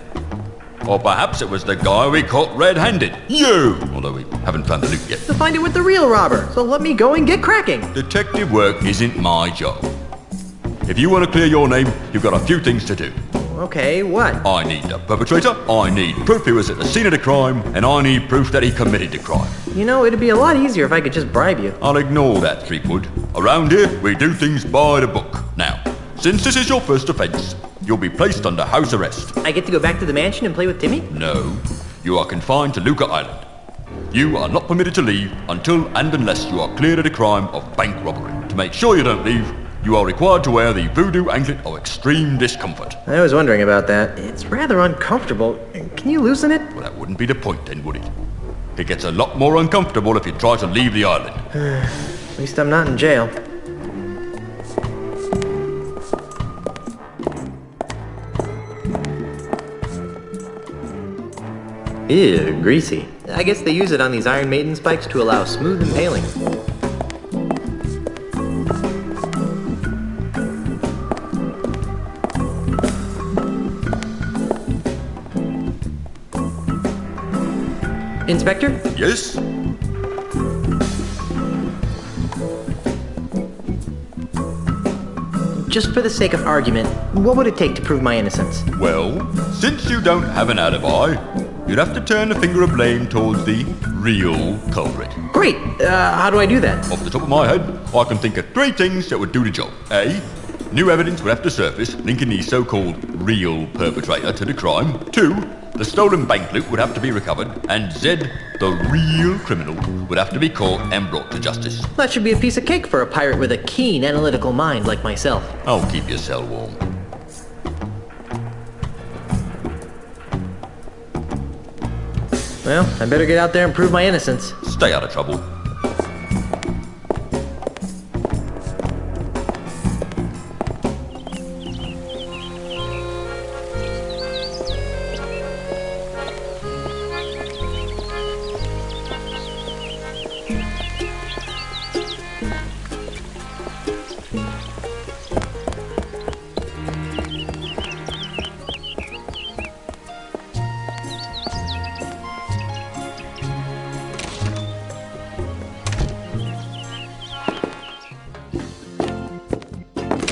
Or perhaps it was the guy we caught red-handed. You! Although we haven't found the loot yet. To find it with the real robber, so let me go and get cracking. Detective work isn't my job. If you want to clear your name, you've got a few things to do. Okay, what? I need the perpetrator, I need proof he was at the scene of the crime, and I need proof that he committed the crime. You know, it'd be a lot easier if I could just bribe you. I'll ignore that, Threepwood. Around here, we do things by the book. Now, since this is your first offense, you'll be placed under house arrest. I get to go back to the mansion and play with Timmy? No, you are confined to Luca Island. You are not permitted to leave until and unless you are cleared of the crime of bank robbery. To make sure you don't leave, you are required to wear the voodoo anklet of extreme discomfort. I was wondering about that. It's rather uncomfortable. Can you loosen it? Well, that wouldn't be the point then, would it? It gets a lot more uncomfortable if you try to leave the island. At least I'm not in jail. Ew, greasy. I guess they use it on these Iron Maiden spikes to allow smooth impaling. Inspector? Yes? Just for the sake of argument, what would it take to prove my innocence? Well, since you don't have an alibi, you'd have to turn the finger of blame towards the real culprit. Great! How do I do that? Off the top of my head, I can think of 3 things that would do the job. A, new evidence would have to surface linking the so-called real perpetrator to the crime. 2, the stolen bank loot would have to be recovered. And Z, the real criminal, would have to be caught and brought to justice. That should be a piece of cake for a pirate with a keen analytical mind like myself. I'll keep your cell warm. Well, I better get out there and prove my innocence. Stay out of trouble.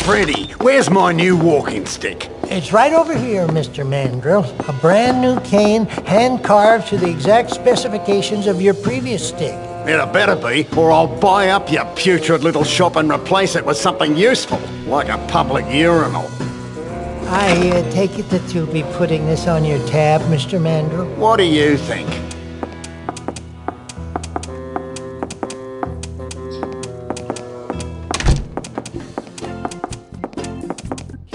Freddy, where's my new walking stick? It's right over here, Mr. Mandrill. A brand new cane, hand-carved to the exact specifications of your previous stick. It better be, or I'll buy up your putrid little shop and replace it with something useful, like a public urinal. I take it that you'll be putting this on your tab, Mr. Mandrill? What do you think?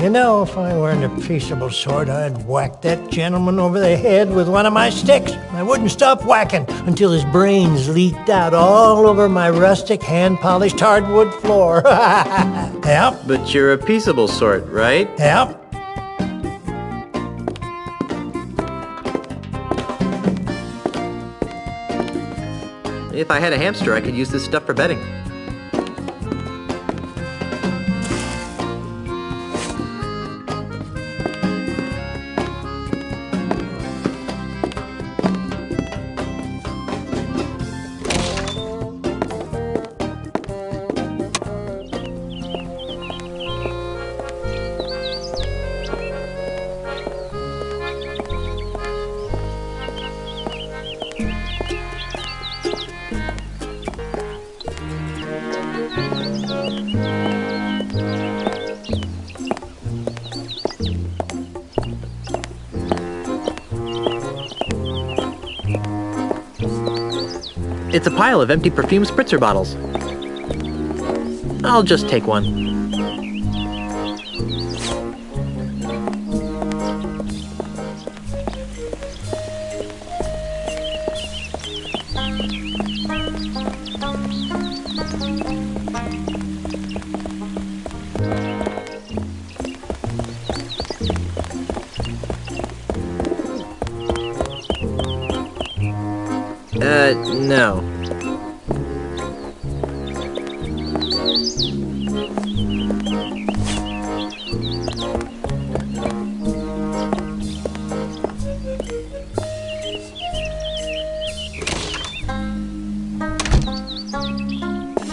You know, if I weren't a peaceable sort, I'd whack that gentleman over the head with one of my sticks. I wouldn't stop whacking until his brains leaked out all over my rustic, hand-polished hardwood floor. Yep. But you're a peaceable sort, right? Yep. If I had a hamster, I could use this stuff for bedding. It's a pile of empty perfume spritzer bottles. I'll just take one. No.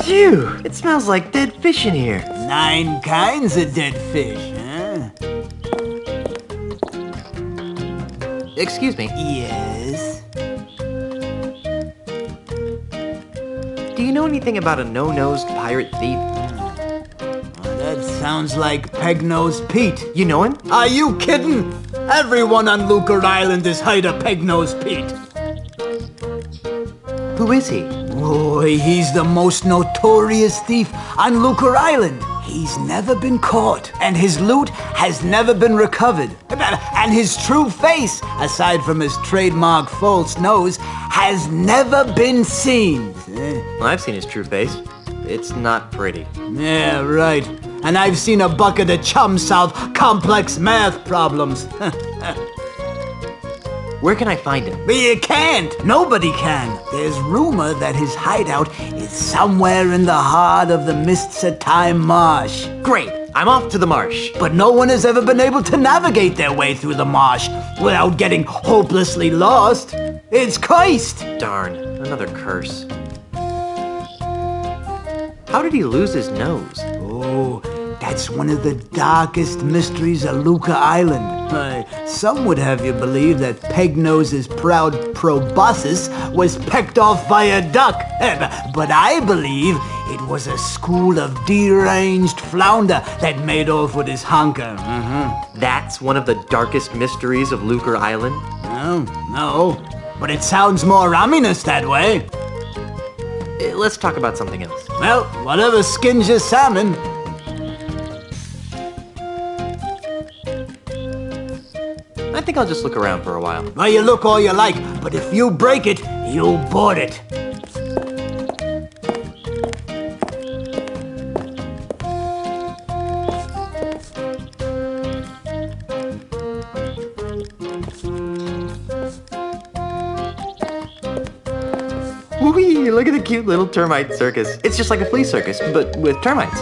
Phew! It smells like dead fish in here. 9 kinds of dead fish, huh? Excuse me. Yes? Do you know anything about a no-nosed pirate thief? That sounds like Peg-Nosed Pete. You know him? Are you kidding? Everyone on Lucre Island is hired a Peg-Nosed Pete. Who is he? Boy, he's the most notorious thief on Lucre Island. He's never been caught, and his loot has never been recovered. And his true face, aside from his trademark false nose, has never been seen. I've seen his true face. It's not pretty. Yeah, right. And I've seen a bucket of chum solve complex math problems. Where can I find him? But you can't. Nobody can. There's rumor that his hideout is somewhere in the heart of the Mists of Time marsh. Great. I'm off to the marsh. But no one has ever been able to navigate their way through the marsh without getting hopelessly lost. It's cursed. Darn. Another curse. How did he lose his nose? Oh, that's one of the darkest mysteries of Lucre Island. Some would have you believe that Pegnose's proud proboscis was pecked off by a duck. But I believe it was a school of deranged flounder that made off with his honker. That's one of the darkest mysteries of Lucre Island? No. But it sounds more ominous that way. Let's talk about something else. Well, whatever skins your salmon. I think I'll just look around for a while. Well, you look all you like, but if you break it, you'll board it. Whee! Look at the cute little termite circus. It's just like a flea circus, but with termites.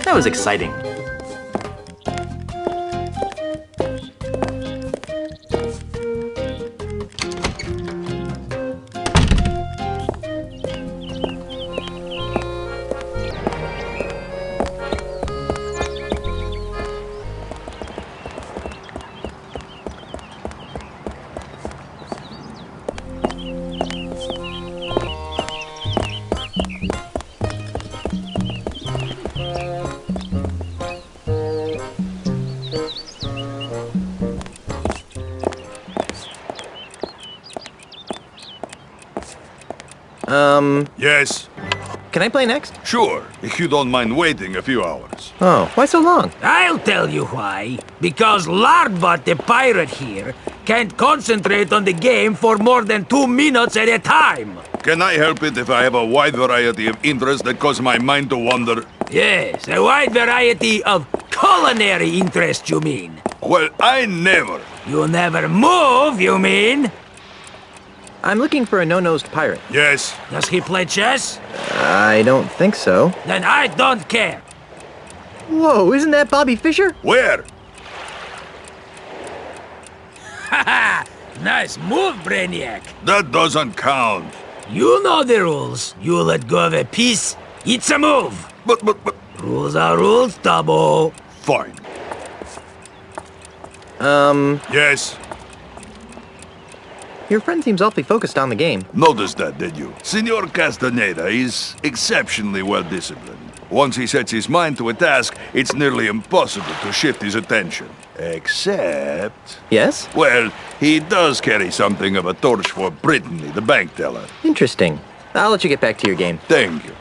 That was exciting. Yes? Can I play next? Sure, if you don't mind waiting a few hours. Oh, why so long? I'll tell you why. Because Larbot the pirate here can't concentrate on the game for more than 2 minutes at a time. Can I help it if I have a wide variety of interests that cause my mind to wander? Yes, a wide variety of culinary interests, you mean? Well, I never. You never move, you mean? I'm looking for a no-nosed pirate. Yes. Does he play chess? I don't think so. Then I don't care. Whoa, isn't that Bobby Fischer? Where? Haha! Nice move, Brainiac. That doesn't count. You know the rules. You let go of a piece, it's a move. But... Rules are rules, Tabo. Fine. Yes? Your friend seems awfully focused on the game. Noticed that, did you? Senor Castaneda is exceptionally well-disciplined. Once he sets his mind to a task, it's nearly impossible to shift his attention. Except... Yes? Well, he does carry something of a torch for Brittany, the bank teller. Interesting. I'll let you get back to your game. Thank you.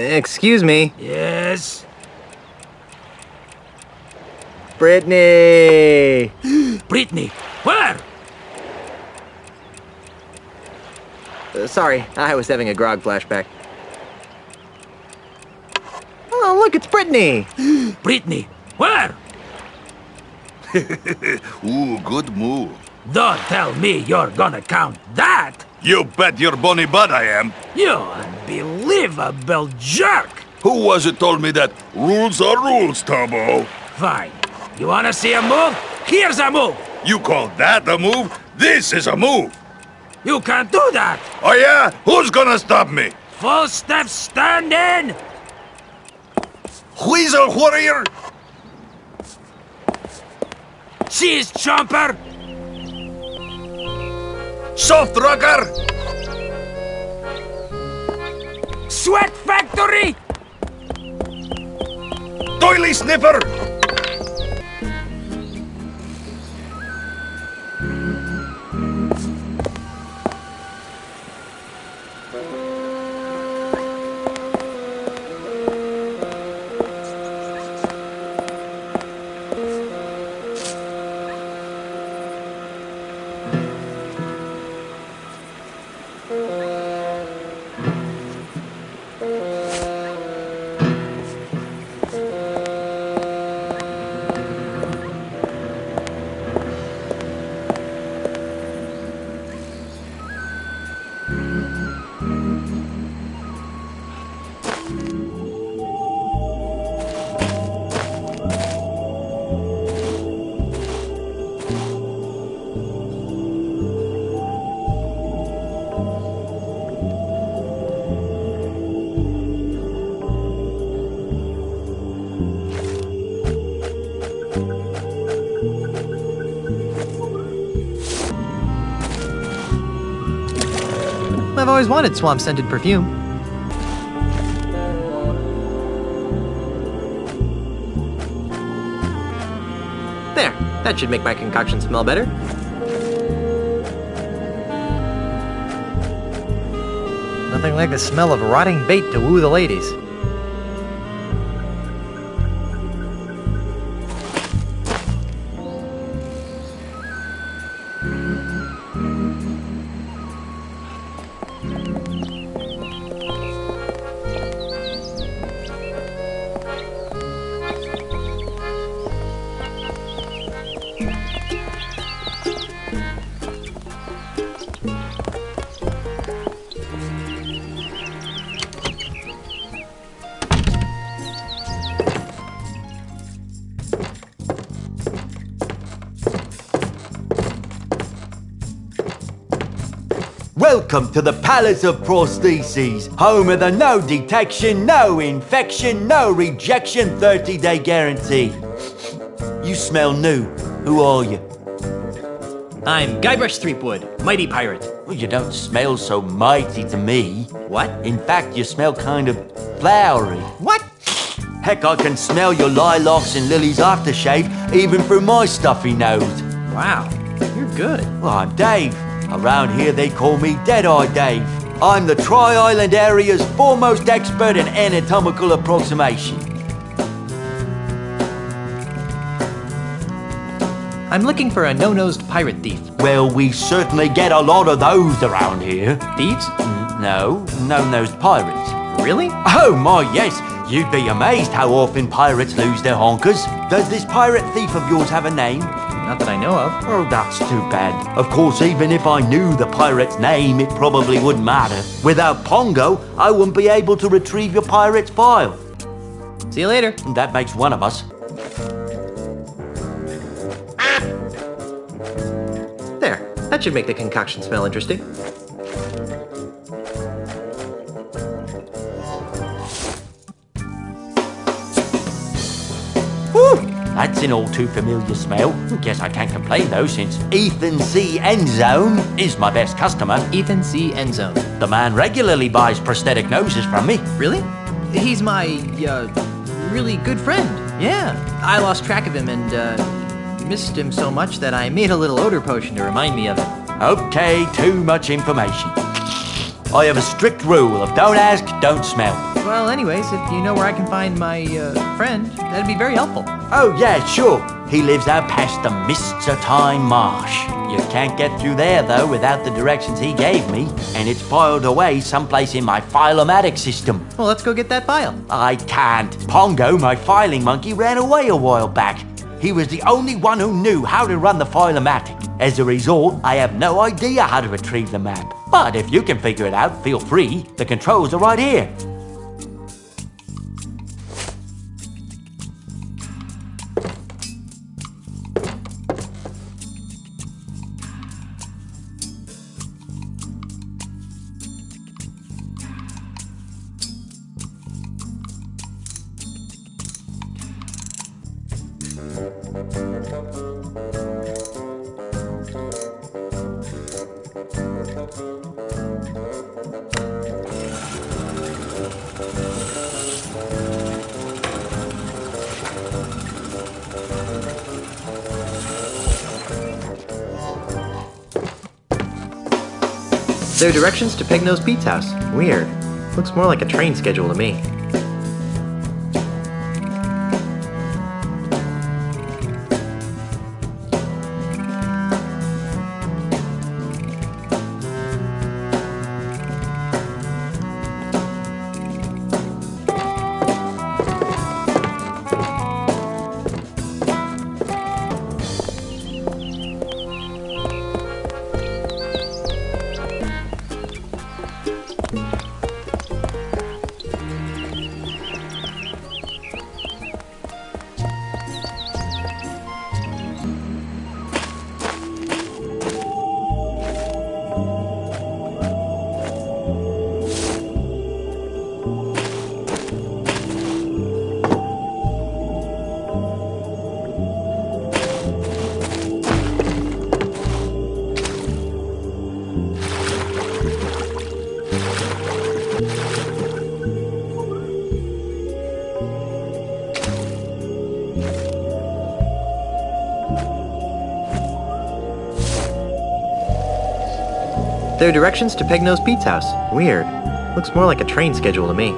Excuse me. Yes? Brittany! Brittany, where? Sorry, I was having a grog flashback. Oh, look, it's Brittany! Brittany, where? Ooh, good move. Don't tell me you're gonna count that! You bet your bonny butt I am. You unbelievable jerk! Who was it told me that rules are rules, Tabo? Fine. You wanna see a move? Here's a move! You call that a move? This is a move! You can't do that! Oh yeah? Who's gonna stop me? Full step standing! Weasel warrior! Cheese chomper! Soft rocker! Sweat factory! doily sniffer! I've always wanted swamp-scented perfume. There, that should make my concoction smell better. Nothing like the smell of rotting bait to woo the ladies. Welcome to the Palace of Prostheses, home of the no detection, no infection, no rejection 30-day guarantee. You smell new. Who are you? I'm Guybrush Threepwood, mighty pirate. Well, you don't smell so mighty to me. What? In fact, you smell kind of flowery. What? Heck, I can smell your lilacs and lilies aftershave even through my stuffy nose. Wow, you're good. Well, I'm Dave. Around here they call me Dead-Eye Dave. I'm the Tri-Island area's foremost expert in anatomical approximation. I'm looking for a no-nosed pirate thief. Well, we certainly get a lot of those around here. Thieves? No, no-nosed pirates. Really? Oh my, yes. You'd be amazed how often pirates lose their honkers. Does this pirate thief of yours have a name? Not that I know of. Oh, that's too bad. Of course, even if I knew the pirate's name, it probably wouldn't matter. Without Pongo, I wouldn't be able to retrieve your pirate's file. See you later. That makes one of us. There, that should make the concoction smell interesting. That's an all too familiar smell. Guess I can't complain though, since Ethan C. Endzone is my best customer. Ethan C. Endzone. The man regularly buys prosthetic noses from me. Really? He's my, really good friend. Yeah. I lost track of him and, missed him so much that I made a little odor potion to remind me of it. Okay, too much information. I have a strict rule of don't ask, don't smell. Well, anyways, if you know where I can find my, friend, that'd be very helpful. Oh, yeah, sure. He lives out past the Mists of Time Marsh. You can't get through there, though, without the directions he gave me, and it's filed away someplace in my file-o-matic system. Well, let's go get that file. I can't. Pongo, my filing monkey, ran away a while back. He was the only one who knew how to run the file-o-matic. As a result, I have no idea how to retrieve the map. But if you can figure it out, feel free. The controls are right here. There are directions to Pignosed Pete's house. Weird. Looks more like a train schedule to me. There are directions to Pignosed Pete's house. Weird. Looks more like a train schedule to me.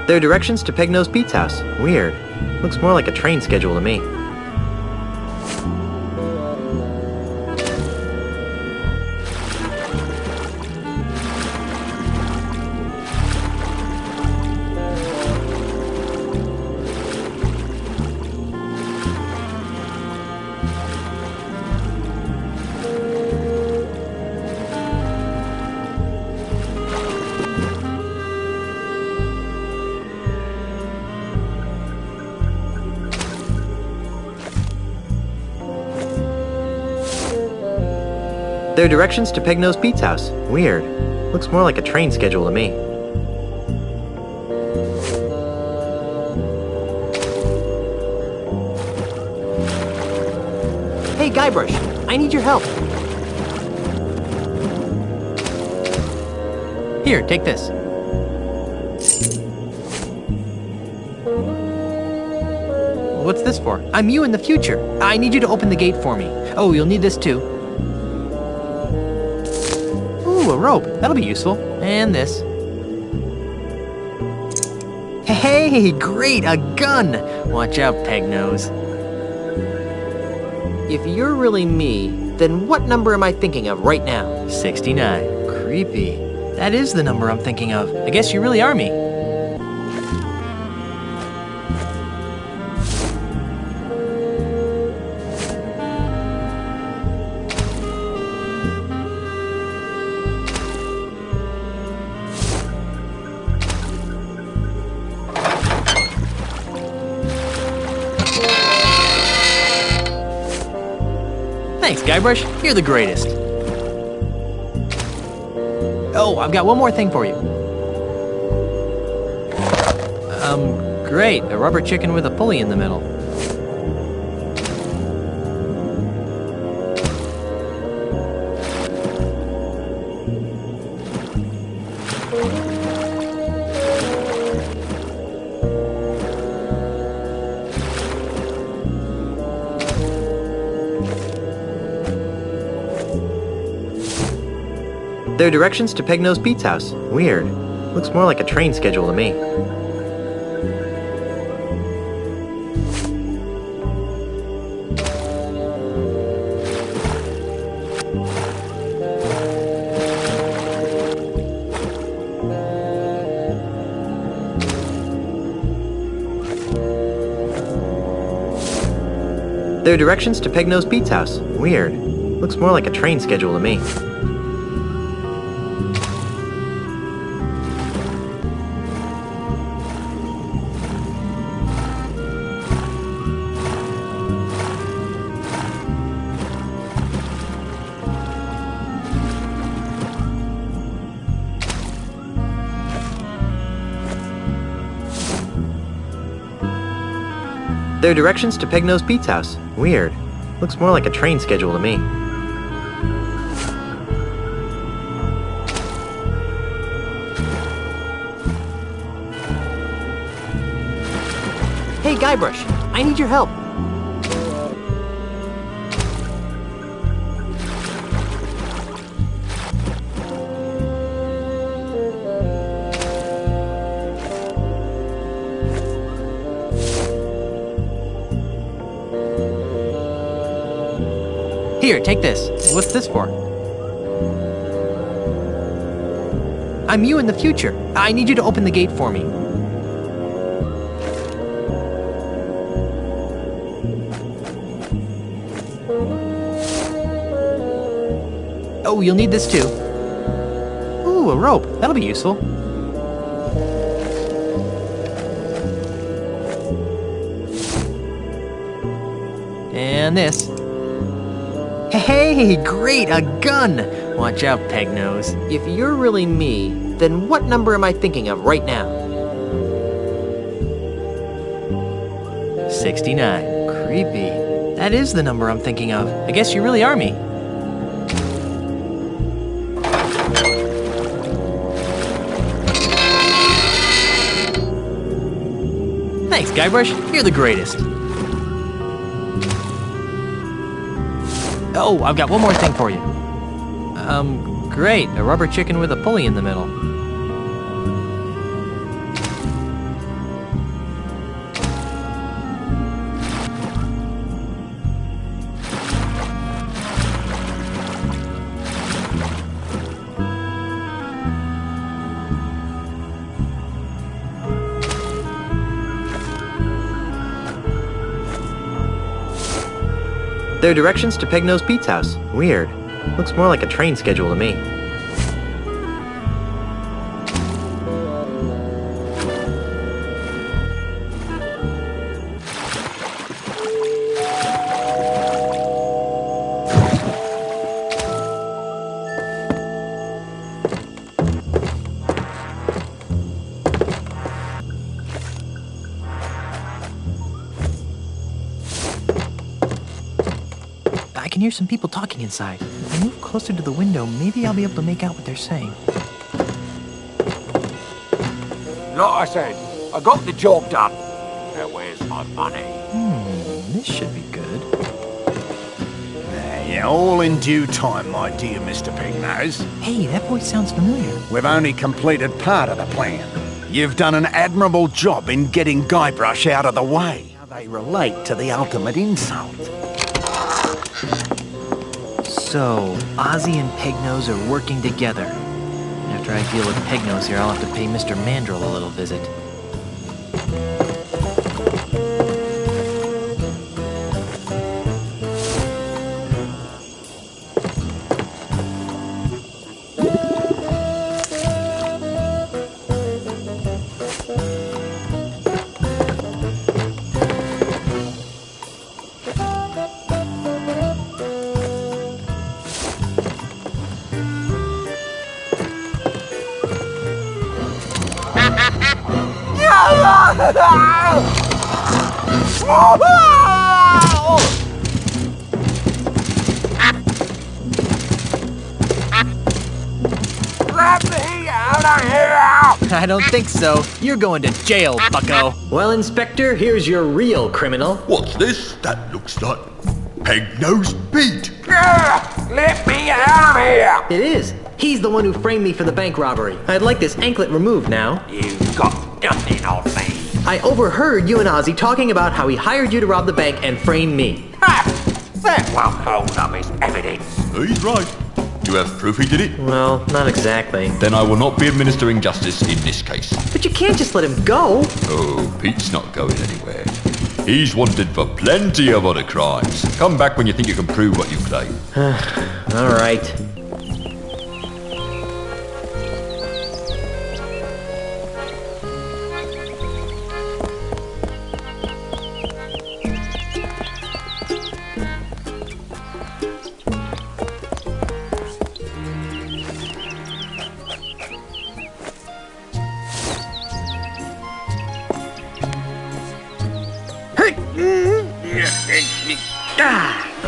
There are directions to Pignosed Pete's house. Weird. Looks more like a train schedule to me. There are directions to Pignosed Pete's house. Weird. Looks more like a train schedule to me. Hey, Guybrush, I need your help. Here, take this. What's this for? I'm you in the future. I need you to open the gate for me. Oh, you'll need this too. Ooh, a rope. That'll be useful. And this. Hey, great, a gun! Watch out, Pegnose. If you're really me, then what number am I thinking of right now? 69. Creepy. That is the number I'm thinking of. I guess you really are me. Thanks, Guybrush. You're the greatest. Oh, I've got one more thing for you. Great. A rubber chicken with a pulley in the middle. There are directions to Pignosed Pete's house. Weird. Looks more like a train schedule to me. There are directions to Pignosed Pete's house. Weird. Looks more like a train schedule to me. There are directions to Pegno's Pete's house. Weird. Looks more like a train schedule to me. Hey, Guybrush, I need your help. Here, take this. What's this for? I'm you in the future. I need you to open the gate for me. Oh, you'll need this too. Ooh, a rope. That'll be useful. And this. Hey, great, a gun! Watch out, Pegnose. If you're really me, then what number am I thinking of right now? 69. Creepy. That is the number I'm thinking of. I guess you really are me. Thanks, Guybrush. You're the greatest. Oh, I've got one more thing for you. Great. A rubber chicken with a pulley in the middle. There are directions to Pegno's Pete's house. Weird. Looks more like a train schedule to me. I can hear some people talking inside. If I move closer to the window, maybe I'll be able to make out what they're saying. Like I said, I got the job done. Now where's my money? This should be good. Yeah, all in due time, my dear Mr. Pignose. Hey, that voice sounds familiar. We've only completed part of the plan. You've done an admirable job in getting Guybrush out of the way. How they relate to the ultimate insult. So, Ozzy and Pegnose are working together. After I deal with Pegnose here, I'll have to pay Mr. Mandrill a little visit. Let me out of here! I don't think so. You're going to jail, bucko. Well, Inspector, here's your real criminal. What's this? That looks like Pegnose Pete. Let me out of here! It is. He's the one who framed me for the bank robbery. I'd like this anklet removed now. You've got nothing on me. I overheard you and Ozzy talking about how he hired you to rob the bank and frame me. That won't hold up as evidence. He's right. You have proof he did it? Well, not exactly. Then I will not be administering justice in this case. But you can't just let him go. Oh, Pete's not going anywhere. He's wanted for plenty of other crimes. Come back when you think you can prove what you claim. All right.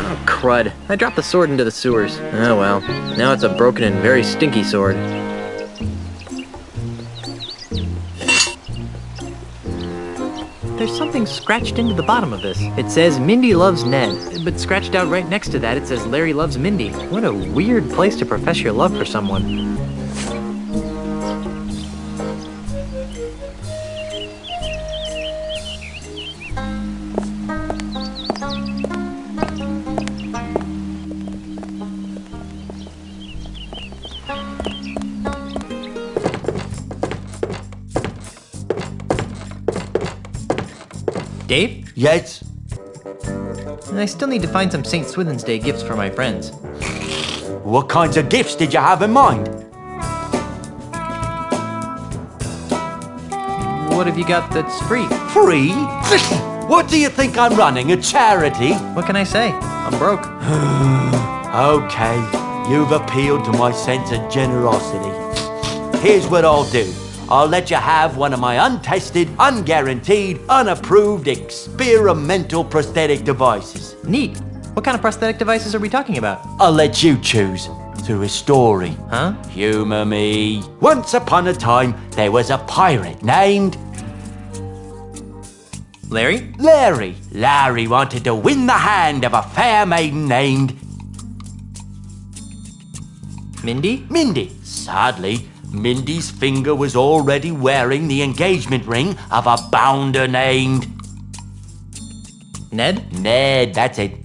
Oh, crud. I dropped the sword into the sewers. Oh well. Now it's a broken and very stinky sword. There's something scratched into the bottom of this. It says Mindy loves Ned, but scratched out right next to that it says Larry loves Mindy. What a weird place to profess your love for someone. Dave? Yes? I still need to find some St. Swithin's Day gifts for my friends. What kinds of gifts did you have in mind? What have you got that's free? Free? What do you think I'm running, a charity? What can I say? I'm broke. Okay, you've appealed to my sense of generosity. Here's what I'll do. I'll let you have one of my untested, unguaranteed, unapproved experimental prosthetic devices. Neat. What kind of prosthetic devices are we talking about? I'll let you choose through a story. Huh? Humor me. Once upon a time, there was a pirate named... Larry? Larry. Larry wanted to win the hand of a fair maiden named... Mindy? Mindy. Sadly, Mindy's finger was already wearing the engagement ring of a bounder named... Ned? Ned, that's it.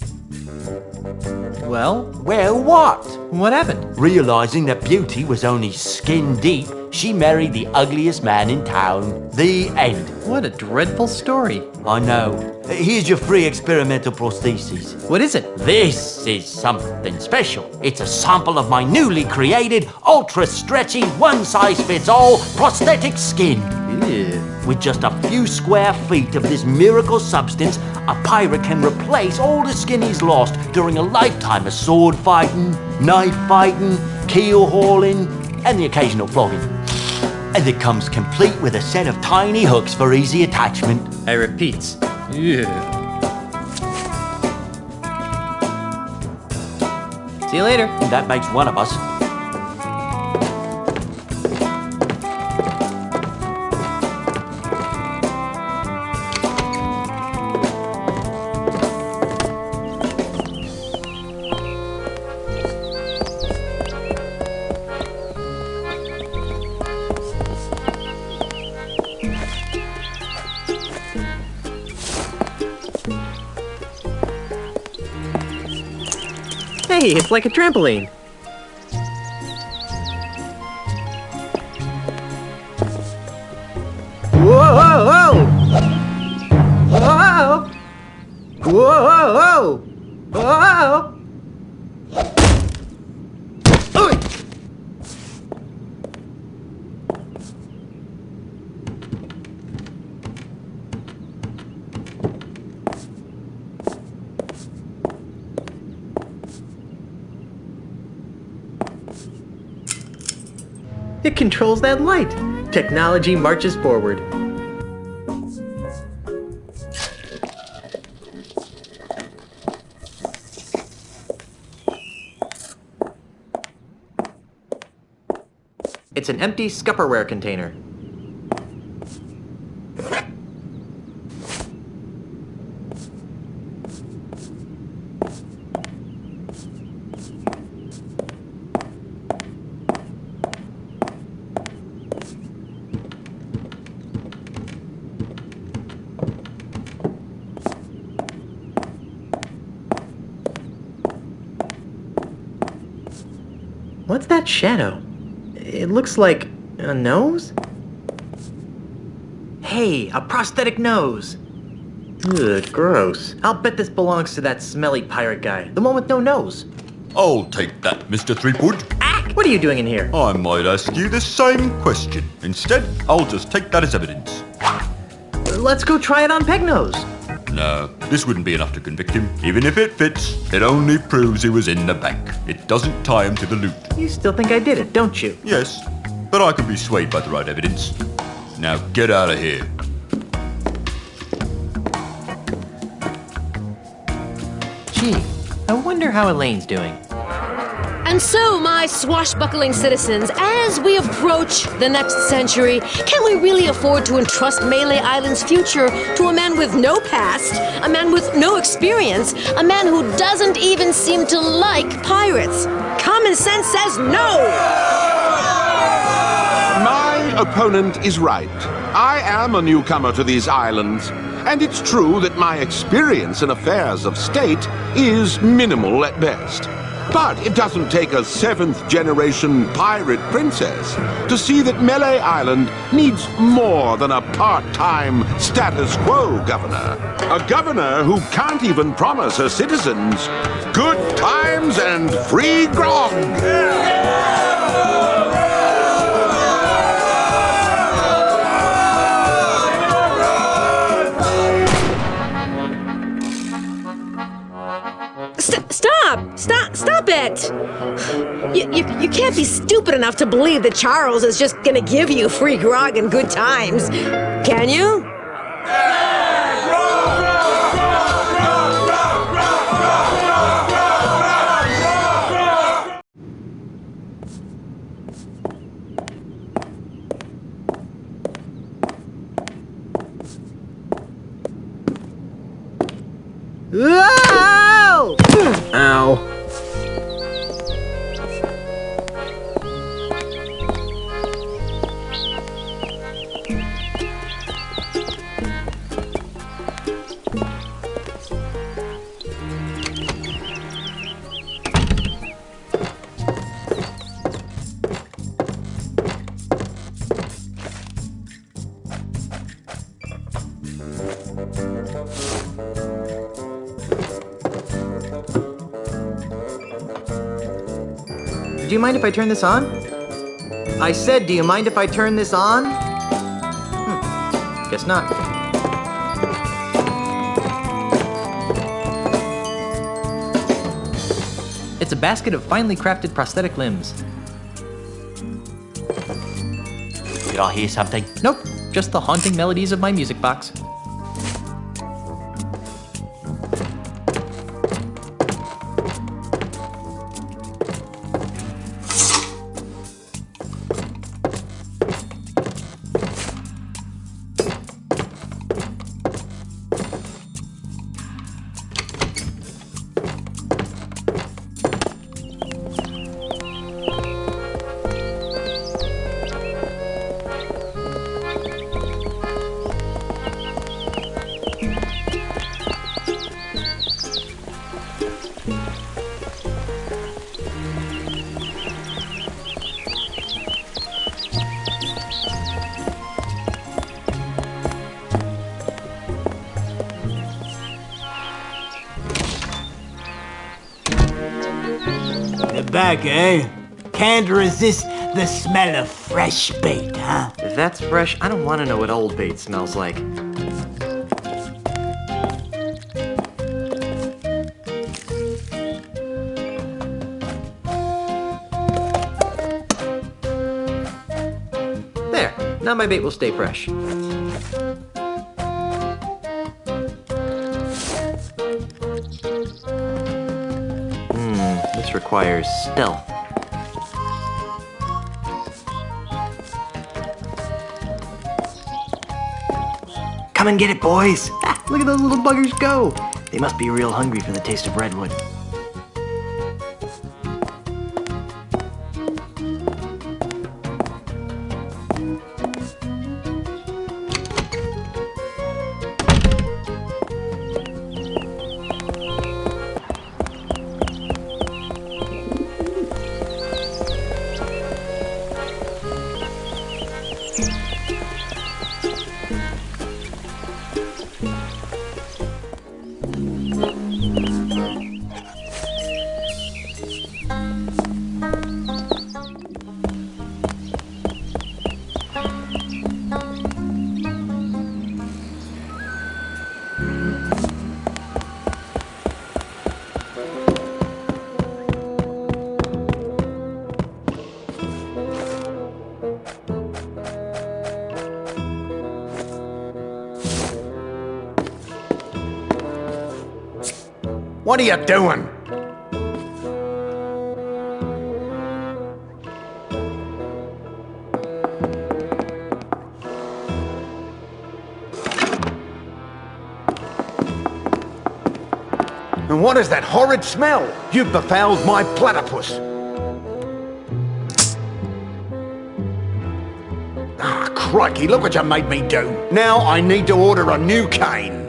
Well? Well, what? What happened? Realizing that beauty was only skin deep, she married the ugliest man in town. The end. What a dreadful story. I know. Here's your free experimental prosthesis. What is it? This is something special. It's a sample of my newly created, ultra-stretchy, one-size-fits-all prosthetic skin. Ew. With just a few square feet of this miracle substance, a pirate can replace all the skin he's lost during a lifetime of sword fighting, knife fighting, keel hauling, and the occasional flogging. And it comes complete with a set of tiny hooks for easy attachment. I repeat. Ew. See you later. That makes one of us. Hey, it's like a trampoline. Whoa! Whoa! Whoa! Whoa! It controls that light. Technology marches forward. It's an empty Scupperware container. What's that shadow? It looks like a nose? Hey, a prosthetic nose! Ugh, gross. I'll bet this belongs to that smelly pirate guy, the one with no nose. I'll take that, Mr. Threepwood. What are you doing in here? I might ask you the same question. Instead, I'll just take that as evidence. Let's go try it on Pegnose. No, this wouldn't be enough to convict him. Even if it fits, it only proves he was in the bank. It doesn't tie him to the loot. You still think I did it, don't you? Yes, but I can be swayed by the right evidence. Now get out of here. Gee, I wonder how Elaine's doing. And so, my swashbuckling citizens, as we approach the next century, can we really afford to entrust Melee Island's future to a man with no past, a man with no experience, a man who doesn't even seem to like pirates? Common sense says no! My opponent is right. I am a newcomer to these islands, and it's true that my experience in affairs of state is minimal at best. But it doesn't take a seventh-generation pirate princess to see that Melee Island needs more than a part-time status quo governor. A governor who can't even promise her citizens good times and free grog. Stop it! You can't be stupid enough to believe that Charles is just gonna give you free grog and good times, can you? Whoa! Ow. Do you mind if I turn this on? I said, do you mind if I turn this on? Guess not. It's a basket of finely crafted prosthetic limbs. Did I hear something? Nope, just the haunting melodies of my music box. Back, eh? Can't resist the smell of fresh bait, huh? If that's fresh, I don't want to know what old bait smells like. There, now my bait will stay fresh. This requires stealth. Come and get it, boys! Ah, look at those little buggers go! They must be real hungry for the taste of redwood. What are you doing? And what is that horrid smell? You've befouled my platypus. Ah, crikey, look what you made me do. Now I need to order a new cane.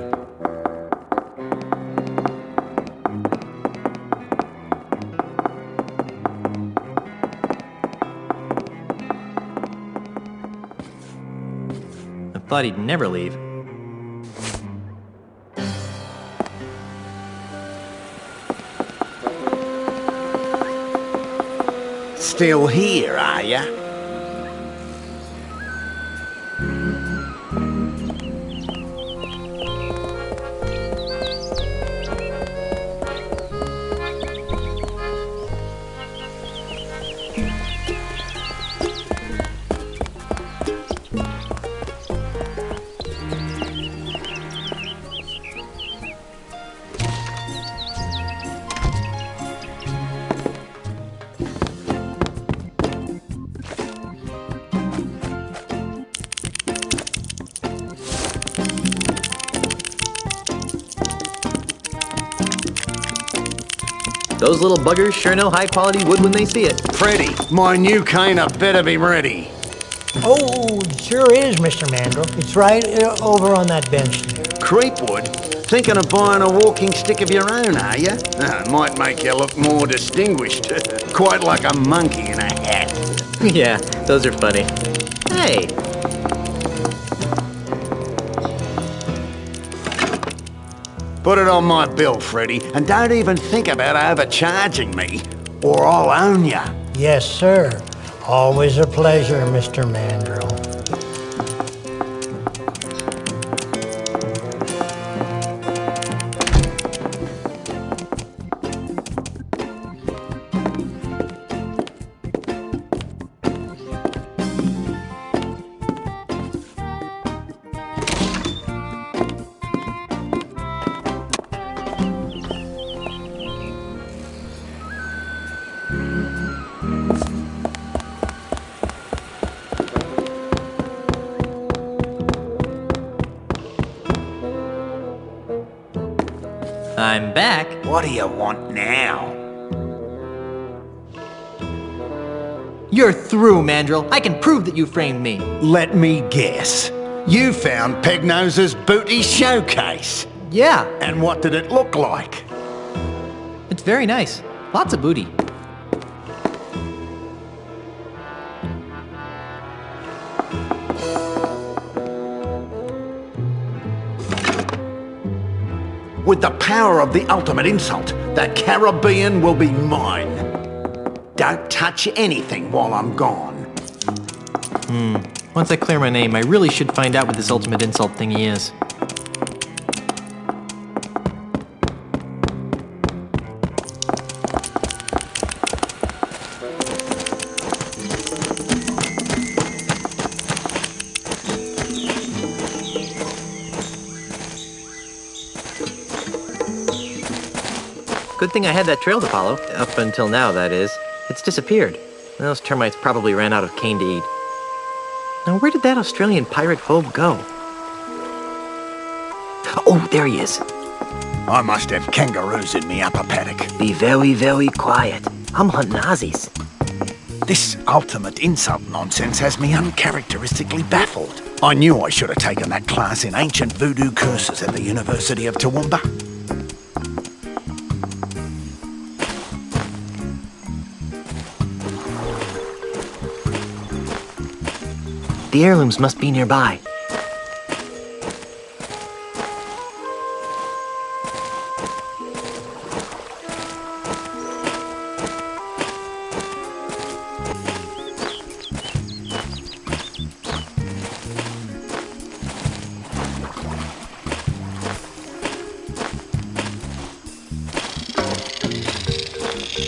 I thought he'd never leave. Still here, are ya? Those little buggers sure know high-quality wood when they see it. Freddy, my new cane had better be ready. Oh, it sure is, Mr. Mandrel. It's right over on that bench there. Threepwood? Thinking of buying a walking stick of your own, are you? It might make you look more distinguished. Quite like a monkey in a hat. Yeah, those are funny. Hey! Put it on my bill, Freddy, and don't even think about overcharging me, or I'll own ya. Yes, sir. Always a pleasure, Mr. Mandrel. I'm back. What do you want now? You're through, Mandrel. I can prove that you framed me. Let me guess. You found Pegnose's booty showcase. Yeah. And what did it look like? It's very nice. Lots of booty. With the power of the ultimate insult, that Caribbean will be mine. Don't touch anything while I'm gone. Once I clear my name, I really should find out what this ultimate insult thingy is. Good thing I had that trail to follow. Up until now, that is. It's disappeared. Those termites probably ran out of cane to eat. Now, where did that Australian pirate phobe go? Oh, there he is. I must have kangaroos in me upper paddock. Be very, very quiet. I'm hunting Aussies. This ultimate insult nonsense has me uncharacteristically baffled. I knew I should have taken that class in ancient voodoo curses at the University of Toowoomba. The heirlooms must be nearby.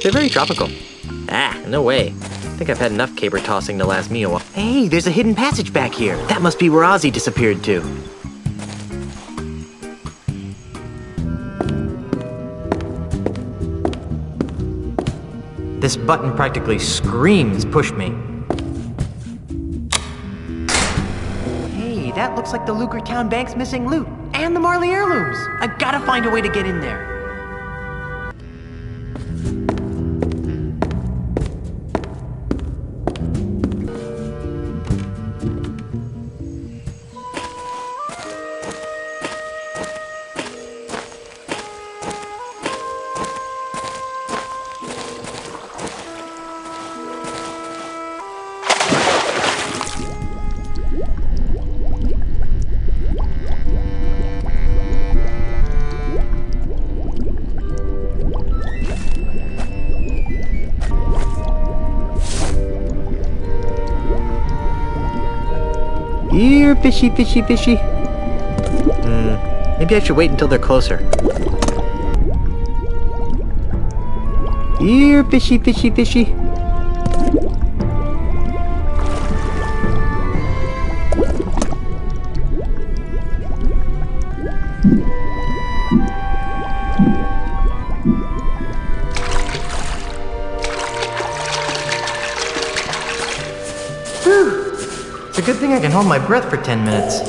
They're very tropical. Ah, no way. I think I've had enough caber tossing to last me a while. Hey, there's a hidden passage back here. That must be where Ozzy disappeared to. This button practically screams push me. Hey, that looks like the Lucre Town Bank's missing loot. And the Marley heirlooms. I've gotta find a way to get in there. Here, fishy, fishy, fishy. Maybe I should wait until they're closer. Here, fishy, fishy, fishy. It's a good thing I can hold my breath for 10 minutes.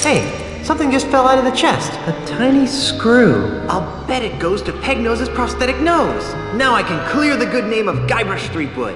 Hey, something just fell out of the chest. A tiny screw. I'll bet it goes to Pegnose's prosthetic nose. Now I can clear the good name of Guybrush Threepwood.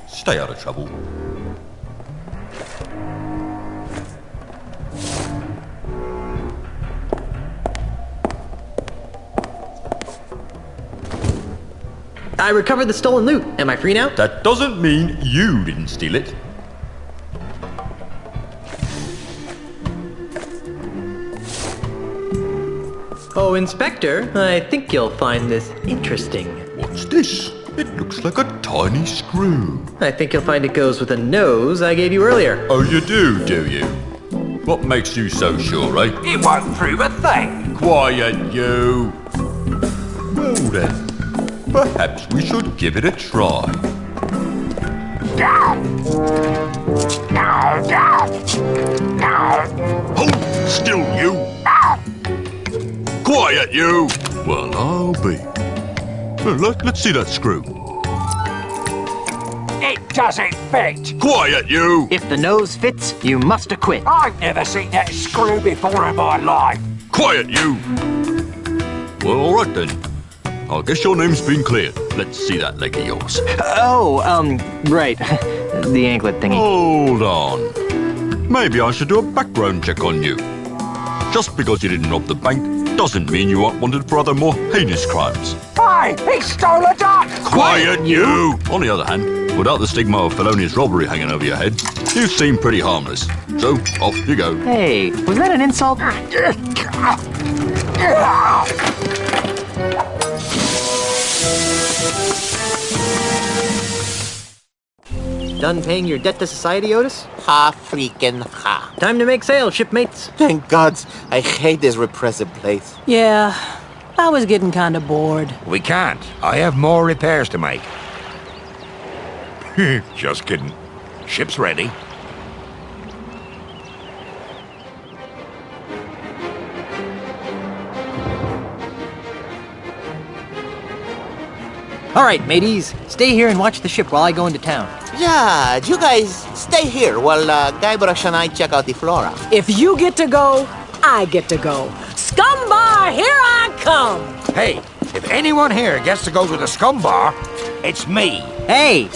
Stay out of trouble. I recovered the stolen loot. Am I free now? That doesn't mean you didn't steal it. Oh, Inspector, I think you'll find this interesting. What's this? It looks like a tiny screw. I think you'll find it goes with a nose I gave you earlier. Oh, you do you? What makes you so sure, eh? It won't prove a thing. Quiet, you. Well then, perhaps we should give it a try. Hold still, you. Quiet, you. Well, I'll be. Let's see that screw. It doesn't fit. Quiet, you. If the nose fits, you must acquit. I've never seen that screw before in my life. Quiet, you. Well, all right then. I guess your name's been cleared. Let's see that leg of yours. Right. The anklet thingy. Hold on. Maybe I should do a background check on you. Just because you didn't rob the bank doesn't mean you aren't wanted for other more heinous crimes. Hey, he stole a duck! Quiet, you! On the other hand, without the stigma of felonious robbery hanging over your head, you seem pretty harmless. So, off you go. Hey, was that an insult? Done paying your debt to society, Otis? Ha freaking ha. Time to make sail, shipmates. Thank gods, I hate this repressive place. Yeah, I was getting kind of bored. We can't. I have more repairs to make. Just kidding. Ship's ready. All right, mateys. Stay here and watch the ship while I go into town. Yeah, you guys stay here while Guybrush and I check out the flora. If you get to go, I get to go. scum bar, here I come! Hey, if anyone here gets to go to the scum bar, it's me. Hey!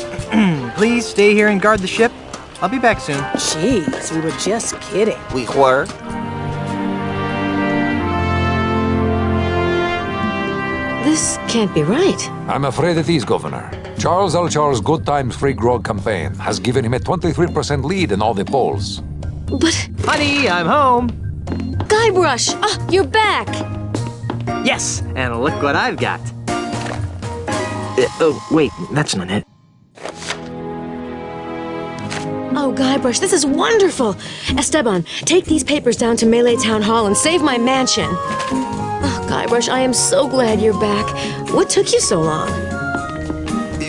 Please stay here and guard the ship. I'll be back soon. Jeez, we were just kidding. We were? This can't be right. I'm afraid it is, Governor. Charles L. Charles' Good Times Free Grog campaign has given him a 23% lead in all the polls. But... Honey, I'm home. Guybrush! Ah, you're back! Yes, and look what I've got. Oh, wait, that's not it. Oh, Guybrush, this is wonderful! Esteban, take these papers down to Melee Town Hall and save my mansion. Oh, Guybrush, I am so glad you're back. What took you so long?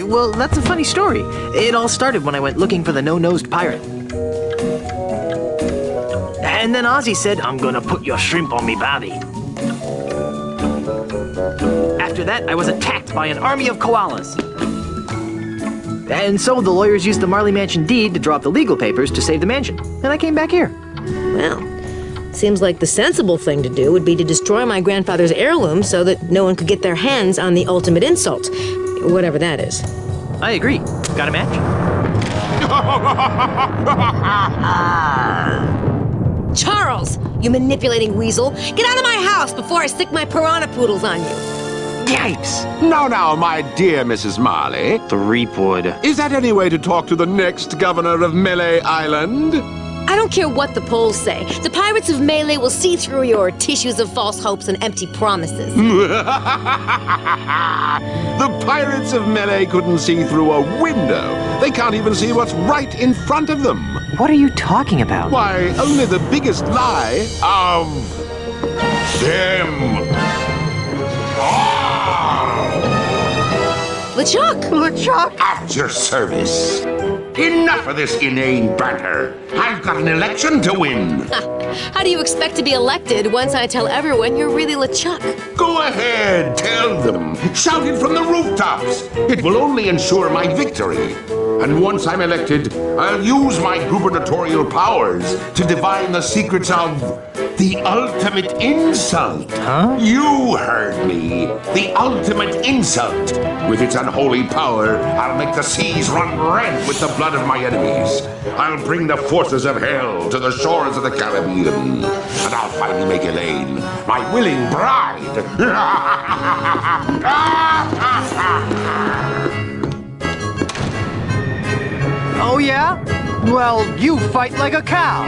Well, that's a funny story. It all started when I went looking for the no-nosed pirate. And then Ozzy said, I'm gonna put your shrimp on me bobby. After that, I was attacked by an army of koalas. And so the lawyers used the Marley Mansion deed to draw up the legal papers to save the mansion. And I came back here. Well, seems like the sensible thing to do would be to destroy my grandfather's heirloom so that no one could get their hands on the ultimate insult. Whatever that is. I agree. Got a match? Charles, you manipulating weasel. Get out of my house before I stick my piranha poodles on you. Yikes! Now, my dear Mrs. Marley. Threepwood. Is that any way to talk to the next governor of Melee Island? I don't care what the polls say. The pirates of Melee will see through your tissues of false hopes and empty promises. The pirates of Melee couldn't see through a window. They can't even see what's right in front of them. What are you talking about? Why, only the biggest lie of them. LeChuck! LeChuck! At your service. Enough of this inane banter. I've got an election to win. How do you expect to be elected once I tell everyone you're really LeChuck? Go ahead, tell them. Shout it from the rooftops. It will only ensure my victory. And once I'm elected, I'll use my gubernatorial powers to divine the secrets of the ultimate insult. Huh? You heard me. The ultimate insult. With its unholy power, I'll make the seas run red with the blood of my enemies. I'll bring the forces of hell to the shores of the Caribbean. And I'll finally make Elaine my willing bride. Oh, yeah? Well, you fight like a cow.